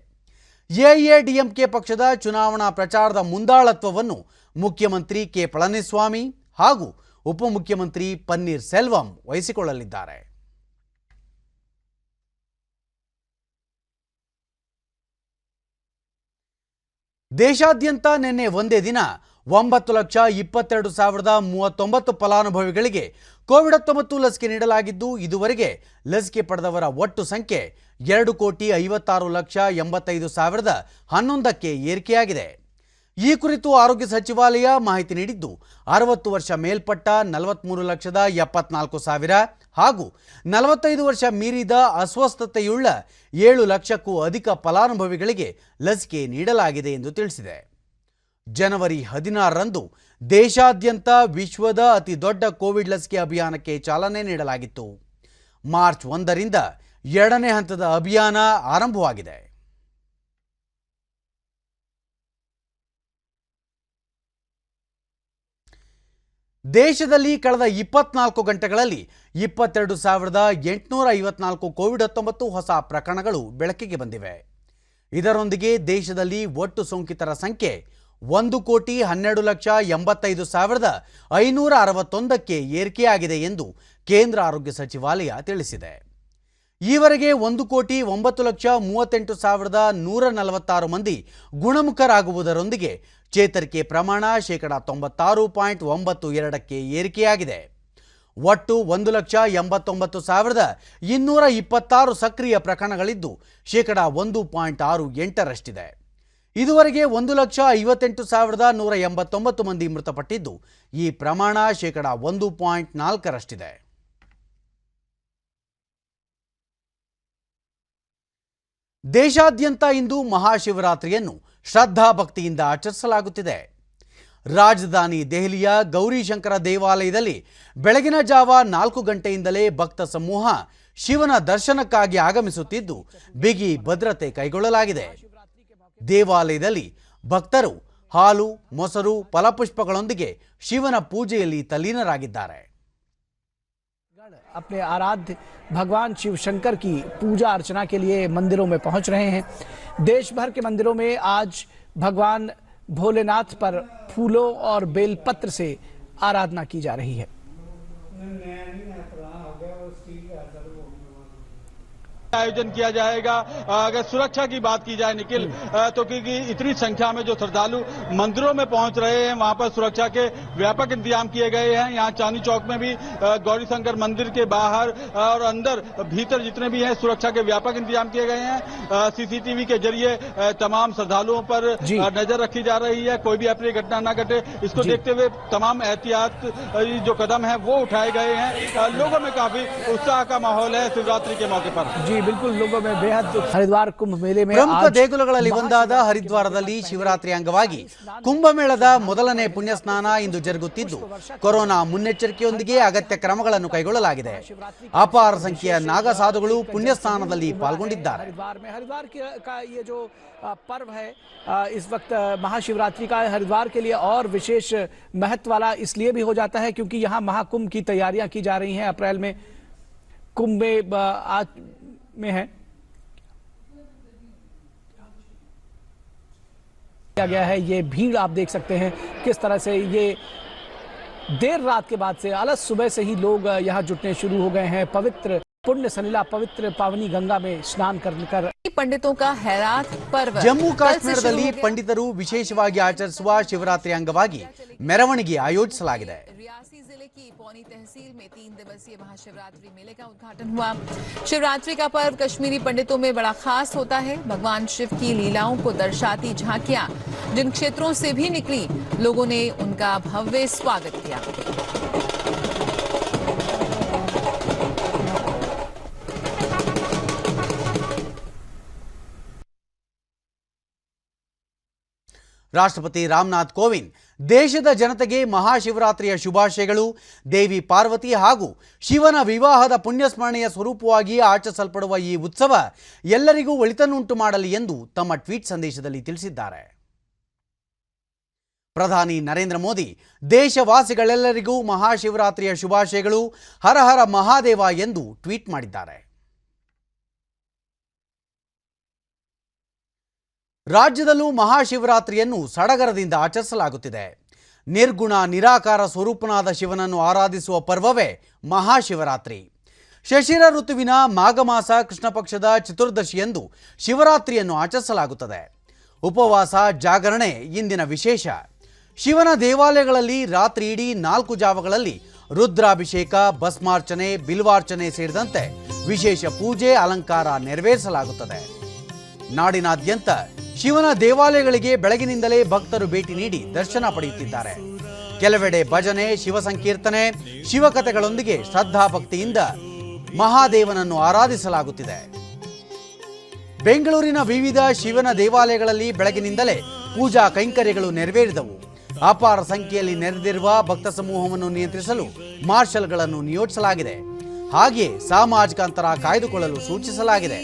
ಎಐಎಡಿಎಂಕೆ ಪಕ್ಷದ ಚುನಾವಣಾ ಪ್ರಚಾರದ ಮುಂದಾಳತ್ವವನ್ನು ಮುಖ್ಯಮಂತ್ರಿ ಕೆ ಪಳನಿಸ್ವಾಮಿ ಹಾಗೂ ಉಪಮುಖ್ಯಮಂತ್ರಿ ಪನ್ನೀರ್ ಸೆಲ್ವಂ ವಹಿಸಿಕೊಳ್ಳಲಿದ್ದಾರೆ. ದೇಶಾದ್ಯಂತ ನಿನ್ನೆ ಒಂದೇ ದಿನ 9,22,039 ಫಲಾನುಭವಿಗಳಿಗೆ ಕೋವಿಡ್-19 ಲಸಿಕೆ ನೀಡಲಾಗಿದ್ದು, ಇದುವರೆಗೆ ಲಸಿಕೆ ಪಡೆದವರ ಒಟ್ಟು ಸಂಖ್ಯೆ 2,56,85,011ಕ್ಕೆ ಏರಿಕೆಯಾಗಿದೆ. ಈ ಕುರಿತು ಆರೋಗ್ಯ ಸಚಿವಾಲಯ ಮಾಹಿತಿ ನೀಡಿದ್ದು, 60 ವರ್ಷ ಮೇಲ್ಪಟ್ಟ 43,74,000 ಹಾಗೂ 45 ವರ್ಷ ಮೀರಿದ ಅಸ್ವಸ್ಥತೆಯುಳ್ಳ 7 ಲಕ್ಷಕ್ಕೂ ಅಧಿಕ ಫಲಾನುಭವಿಗಳಿಗೆ ಲಸಿಕೆ ನೀಡಲಾಗಿದೆ ಎಂದು ತಿಳಿಸಿದೆ. ಜನವರಿ 16ರಂದು ದೇಶಾದ್ಯಂತ ವಿಶ್ವದ ಅತಿ ದೊಡ್ಡ ಕೋವಿಡ್ ಲಸಿಕೆ ಅಭಿಯಾನಕ್ಕೆ ಚಾಲನೆ ನೀಡಲಾಗಿತ್ತು. ಮಾರ್ಚ್ 1ರಿಂದ 2ನೇ ಹಂತದ ಅಭಿಯಾನ ಆರಂಭವಾಗಿದೆ. ದೇಶದಲ್ಲಿ ಕಳೆದ 24 ಗಂಟೆಗಳಲ್ಲಿ 22,854 ಕೋವಿಡ್-19 ಹೊಸ ಪ್ರಕರಣಗಳು ಬೆಳಕಿಗೆ ಬಂದಿವೆ. ಇದರೊಂದಿಗೆ ದೇಶದಲ್ಲಿ ಒಟ್ಟು ಸೋಂಕಿತರ ಸಂಖ್ಯೆ 1,12,85,561ಕ್ಕೆ ಏರಿಕೆಯಾಗಿದೆ ಎಂದು ಕೇಂದ್ರ ಆರೋಗ್ಯ ಸಚಿವಾಲಯ ತಿಳಿಸಿದೆ. ಈವರೆಗೆ 1,09,38,146 ಮಂದಿ ಗುಣಮುಖರಾಗುವುದರೊಂದಿಗೆ ಚೇತರಿಕೆ ಪ್ರಮಾಣ 96.92% ಏರಿಕೆಯಾಗಿದೆ. ಒಟ್ಟು 1,89,226 ಸಕ್ರಿಯ ಪ್ರಕರಣಗಳಿದ್ದು 1.68%. ಇದುವರೆಗೆ 1,58,189 ಮಂದಿ ಮೃತಪಟ್ಟಿದ್ದು ಈ ಪ್ರಮಾಣ 1.4%. ದೇಶಾದ್ಯಂತ ಇಂದು ಮಹಾಶಿವರಾತ್ರಿಯನ್ನು ಶ್ರದ್ಧಾಭಕ್ತಿಯಿಂದ ಆಚರಿಸಲಾಗುತ್ತಿದೆ. ರಾಜಧಾನಿ ದೆಹಲಿಯ ಗೌರಿಶಂಕರ ದೇವಾಲಯದಲ್ಲಿ ಬೆಳಗಿನ ಜಾವ 4 ಗಂಟೆಯಿಂದಲೇ ಭಕ್ತ ಸಮೂಹ ಶಿವನ ದರ್ಶನಕ್ಕಾಗಿ ಆಗಮಿಸುತ್ತಿದ್ದು ಬಿಗಿ ಭದ್ರತೆ ಕೈಗೊಳ್ಳಲಾಗಿದೆ. ದೇವಾಲಯದಲ್ಲಿ ಭಕ್ತರು ಹಾಲು, ಮೊಸರು, ಫಲಪುಷ್ಪಗಳೊಂದಿಗೆ ಶಿವನ ಪೂಜೆಯಲ್ಲಿ ತಲ್ಲೀನರಾಗಿದ್ದಾರೆ. अपने आराध्य भगवान शिव शंकर की पूजा अर्चना के लिए मंदिरों में पहुंच रहे हैं। देश भर के मंदिरों में आज भगवान भोलेनाथ पर फूलों और बेलपत्र से आराधना की जा रही है। आयोजन किया जाएगा। अगर सुरक्षा की बात की जाए निखिल, तो क्योंकि इतनी संख्या में जो श्रद्धालु मंदिरों में पहुंच रहे हैं वहां पर सुरक्षा के व्यापक इंतजाम किए गए हैं। यहाँ चांदनी चौक में भी गौरी शंकर मंदिर के बाहर और अंदर भीतर जितने भी हैं सुरक्षा के व्यापक इंतजाम किए गए हैं। सीसीटीवी के जरिए तमाम श्रद्धालुओं पर नजर रखी जा रही है, कोई भी अप्रिय घटना न घटे इसको देखते हुए तमाम एहतियात जो कदम है वो उठाए गए हैं। लोगों में काफी उत्साह का माहौल है शिवरात्रि के मौके पर। जी बिल्कुल, लोगों में बेहद हरिद्वार कुंभ मेले में ಪ್ರಮುಖ ದೇಗುಲಗಳಲ್ಲಿ ಒಂದಾದ ಹರಿದ್ವಾರದಲ್ಲಿ ಶಿವರಾತ್ರಿ ಅಂಗವಾಗಿ ಕುಂಭಮೇಳದ ಮೊದಲನೇ ಪುಣ್ಯ ಸ್ನಾನ ಇಂದು ಜರುಗುತ್ತಿದ್ದು ಕೊರೋನಾ ಮುನ್ನೆಚ್ಚರಿಕೆಯೊಂದಿಗೆ ಅಗತ್ಯ ಕ್ರಮಗಳನ್ನು ಕೈಗೊಳ್ಳಲಾಗಿದೆ. ಅಪಾರ ಸಂಖ್ಯೆಯ ನಾಗಸಾಧುಗಳು ಪುಣ್ಯ ಸ್ನಾನದಲ್ಲಿ ಪಾಲ್ಗೊಂಡಿದ್ದಾರೆ. हरिद्वार का ये जो पर्व है इस वक्त महाशिवरात्रि का हरिद्वार के लिए और विशेष महत्व वाला इसलिए भी हो जाता है क्योंकि यहाँ महाकुंभ की तैयारियां की जा रही हैं। अप्रैल में कुंभ में है किया गया है। ये भीड़ आप देख सकते हैं किस तरह से ये देर रात के बाद से अलग सुबह से ही लोग यहाँ जुटने शुरू हो गए हैं। पवित्र पुण्य सलिला पवित्र पावनी गंगा में स्नान कर पंडितों का हैरात पर्व ಜಮ್ಮು ಕಾಶ್ಮೀರದಲ್ಲಿ ಪಂಡಿತರು ವಿಶೇಷವಾಗಿ ಆಚರಿಸುವ ಶಿವರಾತ್ರಿ ಅಂಗವಾಗಿ ಮೆರವಣಿಗೆ ಆಯೋಜಿಸಲಾಗಿದೆ. रियासी जिले की पौनी तहसील में 3 दिवसीय महाशिवरात्रि मेले का उद्घाटन हुआ। शिवरात्रि का पर्व कश्मीरी पंडितों में बड़ा खास होता है। भगवान शिव की लीलाओं को दर्शाती झांकियां जिन क्षेत्रों से भी निकली, लोगों ने उनका भव्य स्वागत किया। ರಾಷ್ಟ್ರಪತಿ ರಾಮನಾಥ್ ಕೋವಿಂದ್ ದೇಶದ ಜನತೆಗೆ ಮಹಾಶಿವರಾತ್ರಿಯ ಶುಭಾಶಯಗಳು. ದೇವಿ ಪಾರ್ವತಿ ಹಾಗೂ ಶಿವನ ವಿವಾಹದ ಪುಣ್ಯಸ್ಮರಣೆಯ ಸ್ವರೂಪವಾಗಿ ಆಚರಿಸಲ್ಪಡುವ ಈ ಉತ್ಸವ ಎಲ್ಲರಿಗೂ ಒಳಿತನ್ನುಂಟು ಮಾಡಲಿ ಎಂದು ತಮ್ಮ ಟ್ವೀಟ್ ಸಂದೇಶದಲ್ಲಿ ತಿಳಿಸಿದ್ದಾರೆ. ಪ್ರಧಾನಿ ನರೇಂದ್ರ ಮೋದಿ ದೇಶವಾಸಿಗಳೆಲ್ಲರಿಗೂ ಮಹಾಶಿವರಾತ್ರಿಯ ಶುಭಾಶಯಗಳು, ಹರ ಹರ ಮಹಾದೇವ ಎಂದು ಟ್ವೀಟ್ ಮಾಡಿದ್ದಾರೆ. ರಾಜ್ಯದಲ್ಲೂ ಮಹಾಶಿವರಾತ್ರಿಯನ್ನು ಸಡಗರದಿಂದ ಆಚರಿಸಲಾಗುತ್ತಿದೆ. ನಿರ್ಗುಣ ನಿರಾಕಾರ ಸ್ವರೂಪನಾದ ಶಿವನನ್ನು ಆರಾಧಿಸುವ ಪರ್ವವೇ ಮಹಾಶಿವರಾತ್ರಿ. ಶಶಿರ ಋತುವಿನ ಮಾಘಮಾಸ ಕೃಷ್ಣ ಪಕ್ಷದ ಚತುರ್ದಶಿಯಂದು ಶಿವರಾತ್ರಿಯನ್ನು ಆಚರಿಸಲಾಗುತ್ತದೆ. ಉಪವಾಸ ಜಾಗರಣೆ ಇಂದಿನ ವಿಶೇಷ. ಶಿವನ ದೇವಾಲಯಗಳಲ್ಲಿ ರಾತ್ರಿ ಇಡೀ 4 ಜಾವಗಳಲ್ಲಿ ರುದ್ರಾಭಿಷೇಕ, ಭಸ್ಮಾರ್ಚನೆ, ಬಿಲ್ವಾರ್ಚನೆ ಸೇರಿದಂತೆ ವಿಶೇಷ ಪೂಜೆ, ಅಲಂಕಾರ ನೆರವೇರಿಸಲಾಗುತ್ತದೆ. ನಾಡಿನಾದ್ಯಂತ ಶಿವನ ದೇವಾಲಯಗಳಿಗೆ ಬೆಳಗಿನಿಂದಲೇ ಭಕ್ತರು ಭೇಟಿ ನೀಡಿ ದರ್ಶನ ಪಡೆಯುತ್ತಿದ್ದಾರೆ. ಕೆಲವೆಡೆ ಭಜನೆ, ಶಿವ ಸಂಕೀರ್ತನೆ, ಶಿವಕಥೆಗಳೊಂದಿಗೆ ಶ್ರದ್ಧಾಭಕ್ತಿಯಿಂದ ಮಹಾದೇವನನ್ನು ಆರಾಧಿಸಲಾಗುತ್ತಿದೆ. ಬೆಂಗಳೂರಿನ ವಿವಿಧ ಶಿವನ ದೇವಾಲಯಗಳಲ್ಲಿ ಬೆಳಗಿನಿಂದಲೇ ಪೂಜಾ ಕೈಂಕರ್ಯಗಳು ನೆರವೇರಿದವು. ಅಪಾರ ಸಂಖ್ಯೆಯಲ್ಲಿ ನೆರೆದಿರುವ ಭಕ್ತ ಸಮೂಹವನ್ನು ನಿಯಂತ್ರಿಸಲು ಮಾರ್ಷಲ್ಗಳನ್ನು ನಿಯೋಜಿಸಲಾಗಿದೆ. ಹಾಗೆಯೇ ಸಾಮಾಜಿಕ ಅಂತರ ಕಾಯ್ದುಕೊಳ್ಳಲು ಸೂಚಿಸಲಾಗಿದೆ.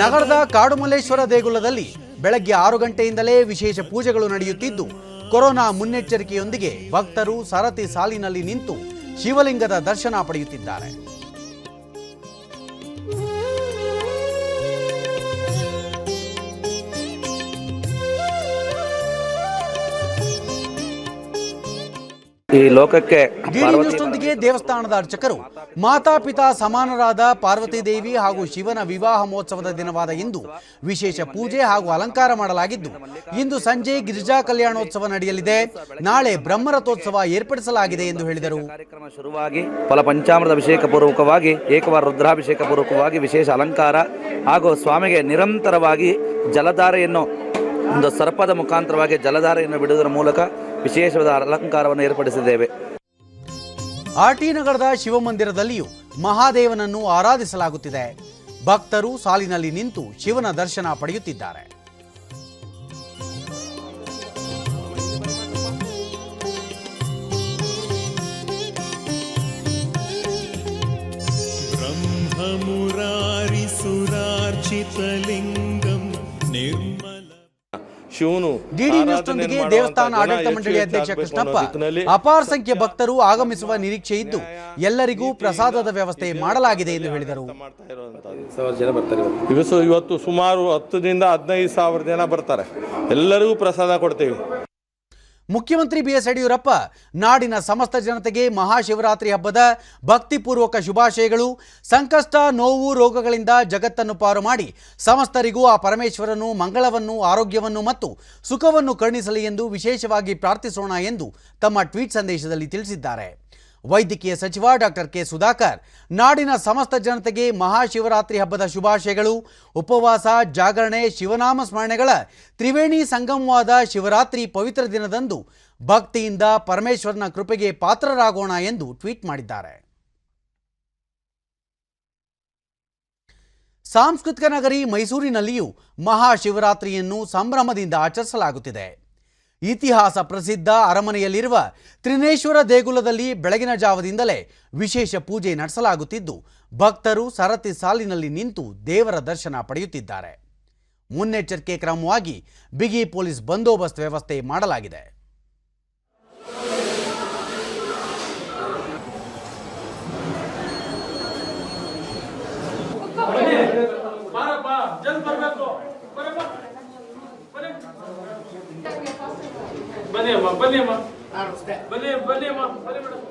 ನಗರದ ಕಾಡುಮಲ್ಲೇಶ್ವರ ದೇಗುಲದಲ್ಲಿ ಬೆಳಗ್ಗೆ 6 ಗಂಟೆಯಿಂದಲೇ ವಿಶೇಷ ಪೂಜೆಗಳು ನಡೆಯುತ್ತಿದ್ದು ಕೊರೋನಾ ಮುನ್ನೆಚ್ಚರಿಕೆಯೊಂದಿಗೆ ಭಕ್ತರು ಸರತಿ ಸಾಲಿನಲ್ಲಿ ನಿಂತು ಶಿವಲಿಂಗದ ದರ್ಶನ ಪಡೆಯುತ್ತಿದ್ದಾರೆ. ಈ ಲೋಕಕ್ಕೆ ಡಿಡಿ ನ್ಯೂಸ್ನೊಂದಿಗೆ ದೇವಸ್ಥಾನದ ಅರ್ಚಕರು ಮಾತಾಪಿತಾ ಸಮಾನರಾದ ಪಾರ್ವತಿ ದೇವಿ ಹಾಗೂ ಶಿವನ ವಿವಾಹ ಮಹೋತ್ಸವದ ದಿನವಾದ ಇಂದು ವಿಶೇಷ ಪೂಜೆ ಹಾಗೂ ಅಲಂಕಾರ ಮಾಡಲಾಗಿದ್ದು ಇಂದು ಸಂಜೆ ಗಿರಿಜಾ ಕಲ್ಯಾಣೋತ್ಸವ ನಡೆಯಲಿದೆ. ನಾಳೆ ಬ್ರಹ್ಮರಥೋತ್ಸವ ಏರ್ಪಡಿಸಲಾಗಿದೆ ಎಂದು ಹೇಳಿದರು. ಕಾರ್ಯಕ್ರಮ ಶುರುವಾಗಿ ಫಲ ಪಂಚಾಮೃತ ಅಭಿಷೇಕ ಪೂರ್ವಕವಾಗಿ ಏಕವಾರ ರುದ್ರಾಭಿಷೇಕ ಪೂರ್ವಕವಾಗಿ ವಿಶೇಷ ಅಲಂಕಾರ ಹಾಗೂ ಸ್ವಾಮಿಗೆ ನಿರಂತರವಾಗಿ ಜಲಧಾರೆಯನ್ನು ಒಂದು ಸರ್ಪದ ಮುಖಾಂತರವಾಗಿ ಜಲಧಾರೆಯನ್ನು ಬಿಡುವುದರ ಮೂಲಕ ವಿಶೇಷವಾದ ಅಲಂಕಾರವನ್ನು ಏರ್ಪಡಿಸಿದ್ದೇವೆ. ಆರ್ಟಿ ನಗರದ ಶಿವಮಂದಿರದಲ್ಲಿಯೂ ಮಹಾದೇವನನ್ನು ಆರಾಧಿಸಲಾಗುತ್ತಿದೆ. ಭಕ್ತರು ಸಾಲಿನಲ್ಲಿ ನಿಂತು ಶಿವನ ದರ್ಶನ ಪಡೆಯುತ್ತಿದ್ದಾರೆ. ಬ್ರಹ್ಮಮುರಾರಿಸುರಾರ್ಚಿತಲಿಂಗಂ ನಿರ್ಮಲ ಶಿವನು ಡಿಡಿ ನ್ಯೂಸ್ನೊಂದಿಗೆ ದೇವಸ್ಥಾನ ಆಡಳಿತ ಮಂಡಳಿ ಅಧ್ಯಕ್ಷ ಕೃಷ್ಣಪ್ಪ ಅಪಾರ ಸಂಖ್ಯೆ ಭಕ್ತರು ಆಗಮಿಸುವ ನಿರೀಕ್ಷೆ ಇದ್ದು ಎಲ್ಲರಿಗೂ ಪ್ರಸಾದದ ವ್ಯವಸ್ಥೆ ಮಾಡಲಾಗಿದೆ ಎಂದು ಹೇಳಿದರು. ಇವತ್ತು ಸುಮಾರು 10ರಿಂದ 15,000 ಜನ ಬರ್ತಾರೆ. ಎಲ್ಲರಿಗೂ ಪ್ರಸಾದ ಕೊಡ್ತೇವೆ. ಮುಖ್ಯಮಂತ್ರಿ ಬಿಎಸ್ ಯಡಿಯೂರಪ್ಪ ನಾಡಿನ ಸಮಸ್ತ ಜನತೆಗೆ ಮಹಾಶಿವರಾತ್ರಿ ಹಬ್ಬದ ಭಕ್ತಿಪೂರ್ವಕ ಶುಭಾಶಯಗಳು. ಸಂಕಷ್ಟ, ನೋವು, ರೋಗಗಳಿಂದ ಜಗತ್ತನ್ನು ಪಾರು ಮಾಡಿ ಸಮಸ್ತರಿಗೂ ಆ ಪರಮೇಶ್ವರನು ಮಂಗಳವನ್ನು, ಆರೋಗ್ಯವನ್ನು ಮತ್ತು ಸುಖವನ್ನು ಕರುಣಿಸಲಿ ಎಂದು ವಿಶೇಷವಾಗಿ ಪ್ರಾರ್ಥಿಸೋಣ ಎಂದು ತಮ್ಮ ಟ್ವೀಟ್ ಸಂದೇಶದಲ್ಲಿ ತಿಳಿಸಿದ್ದಾರೆ. ವೈದ್ಯಕೀಯ ಸಚಿವ ಡಾಕ್ಟರ್ ಕೆ ಸುಧಾಕರ್ ನಾಡಿನ ಸಮಸ್ತ ಜನತೆಗೆ ಮಹಾಶಿವರಾತ್ರಿ ಹಬ್ಬದ ಶುಭಾಶಯಗಳು. ಉಪವಾಸ, ಜಾಗರಣೆ, ಶಿವನಾಮ ಸ್ಮರಣೆಗಳ ತ್ರಿವೇಣಿ ಸಂಗಮವಾದ ಶಿವರಾತ್ರಿ ಪವಿತ್ರ ದಿನದಂದು ಭಕ್ತಿಯಿಂದ ಪರಮೇಶ್ವರನ ಕೃಪೆಗೆ ಪಾತ್ರರಾಗೋಣ ಎಂದು ಟ್ವೀಟ್ ಮಾಡಿದ್ದಾರೆ. ಸಾಂಸ್ಕೃತಿಕ ನಗರಿ ಮೈಸೂರಿನಲ್ಲಿಯೂ ಮಹಾಶಿವರಾತ್ರಿಯನ್ನು ಸಂಭ್ರಮದಿಂದ ಆಚರಿಸಲಾಗುತ್ತಿದೆ. ಇತಿಹಾಸ ಪ್ರಸಿದ್ಧ ಅರಮನೆಯಲ್ಲಿರುವ ತ್ರಿನೇಶ್ವರ ದೇಗುಲದಲ್ಲಿ ಬೆಳಗಿನ ಜಾವದಿಂದಲೇ ವಿಶೇಷ ಪೂಜೆ ನಡೆಸಲಾಗುತ್ತಿದ್ದು ಭಕ್ತರು ಸರತಿ ಸಾಲಿನಲ್ಲಿ ನಿಂತು ದೇವರ ದರ್ಶನ ಪಡೆಯುತ್ತಿದ್ದಾರೆ. ಮುನ್ನೆಚ್ಚರಿಕೆ ಕ್ರಮವಾಗಿ ಬಿಗಿ ಪೊಲೀಸ್ ಬಂದೋಬಸ್ತ್ ವ್ಯವಸ್ಥೆ ಮಾಡಲಾಗಿದೆ. ಬನ್ನಿ ಅಮ್ಮ, ಬನ್ನಿ ಅಮ್ಮ, ಬನ್ನಿ ಬನ್ನಿ ಅಮ್ಮ, ಬನ್ನಿ ಮೇಡಮ್,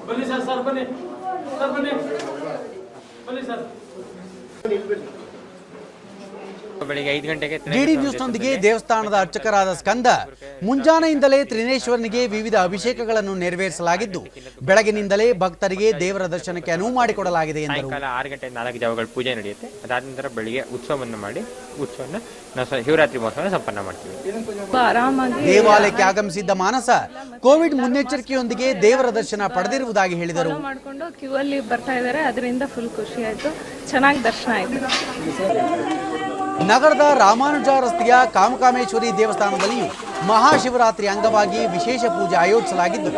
ಬನ್ನಿ ಸರ್, ಸರ್ ಬನ್ನಿ ಸರ್, ಬನ್ನಿ ಬನ್ನಿ ಸರ್. ಬೆಳಿಗ್ಗೆ 5 ಗಂಟೆಗೆ ಡಿಡಿ ನ್ಯೂಸ್ನೊಂದಿಗೆ ದೇವಸ್ಥಾನದ ಅರ್ಚಕರಾದ ಸ್ಕಂದ ಮುಂಜಾನೆಯಿಂದಲೇ ತ್ರಿನೇಶ್ವರನಿಗೆ ವಿವಿಧ ಅಭಿಷೇಕಗಳನ್ನು ನೆರವೇರಿಸಲಾಗಿದ್ದು ಬೆಳಗಿನಿಂದಲೇ ಭಕ್ತರಿಗೆ ದೇವರ ದರ್ಶನಕ್ಕೆ ಅನುವು ಮಾಡಿಕೊಡಲಾಗಿದೆ ಎಂದರು. ಸಾಯಂಕಾಲ 6 ಗಂಟೆ 4 ಜಾವಗಳ ಪೂಜೆ ನಡೆಯುತ್ತೆ. ಅದಾದ ನಂತರ ಬೆಳಿಗ್ಗೆ ಉತ್ಸವವನ್ನು ಮಾಡಿ ಉತ್ಸವವನ್ನು ನಾವು ಶಿವರಾತ್ರಿ ಮಹೋತ್ಸವ ಸಂಪನ್ನ ಮಾಡ್ತೀವಿ. ದೇವಾಲಯಕ್ಕೆ ಆಗಮಿಸಿದ್ದ ಮಾನಸ ಕೋವಿಡ್ ಮುನ್ನೆಚ್ಚರಿಕೆಯೊಂದಿಗೆ ದೇವರ ದರ್ಶನ ಪಡೆದಿರುವುದಾಗಿ ಹೇಳಿದರು. ಮಾಡಿಕೊಂಡು ಕ್ಯೂ ಅಲ್ಲಿ ಬರ್ತಾ ಇದ್ದಾರೆ, ಅದರಿಂದ ಫುಲ್ ಖುಷಿ ಆಯ್ತು, ಚೆನ್ನಾಗಿ ದರ್ಶನ ಆಯ್ತು. ನಗರದ ರಾಮಾನುಜ ರಸ್ತೆಯ ಕಾಮಕಾಮೇಶ್ವರಿ ದೇವಸ್ಥಾನದಲ್ಲಿಯೂ ಮಹಾಶಿವರಾತ್ರಿ ಅಂಗವಾಗಿ ವಿಶೇಷ ಪೂಜೆ ಆಯೋಜಿಸಲಾಗಿದ್ದು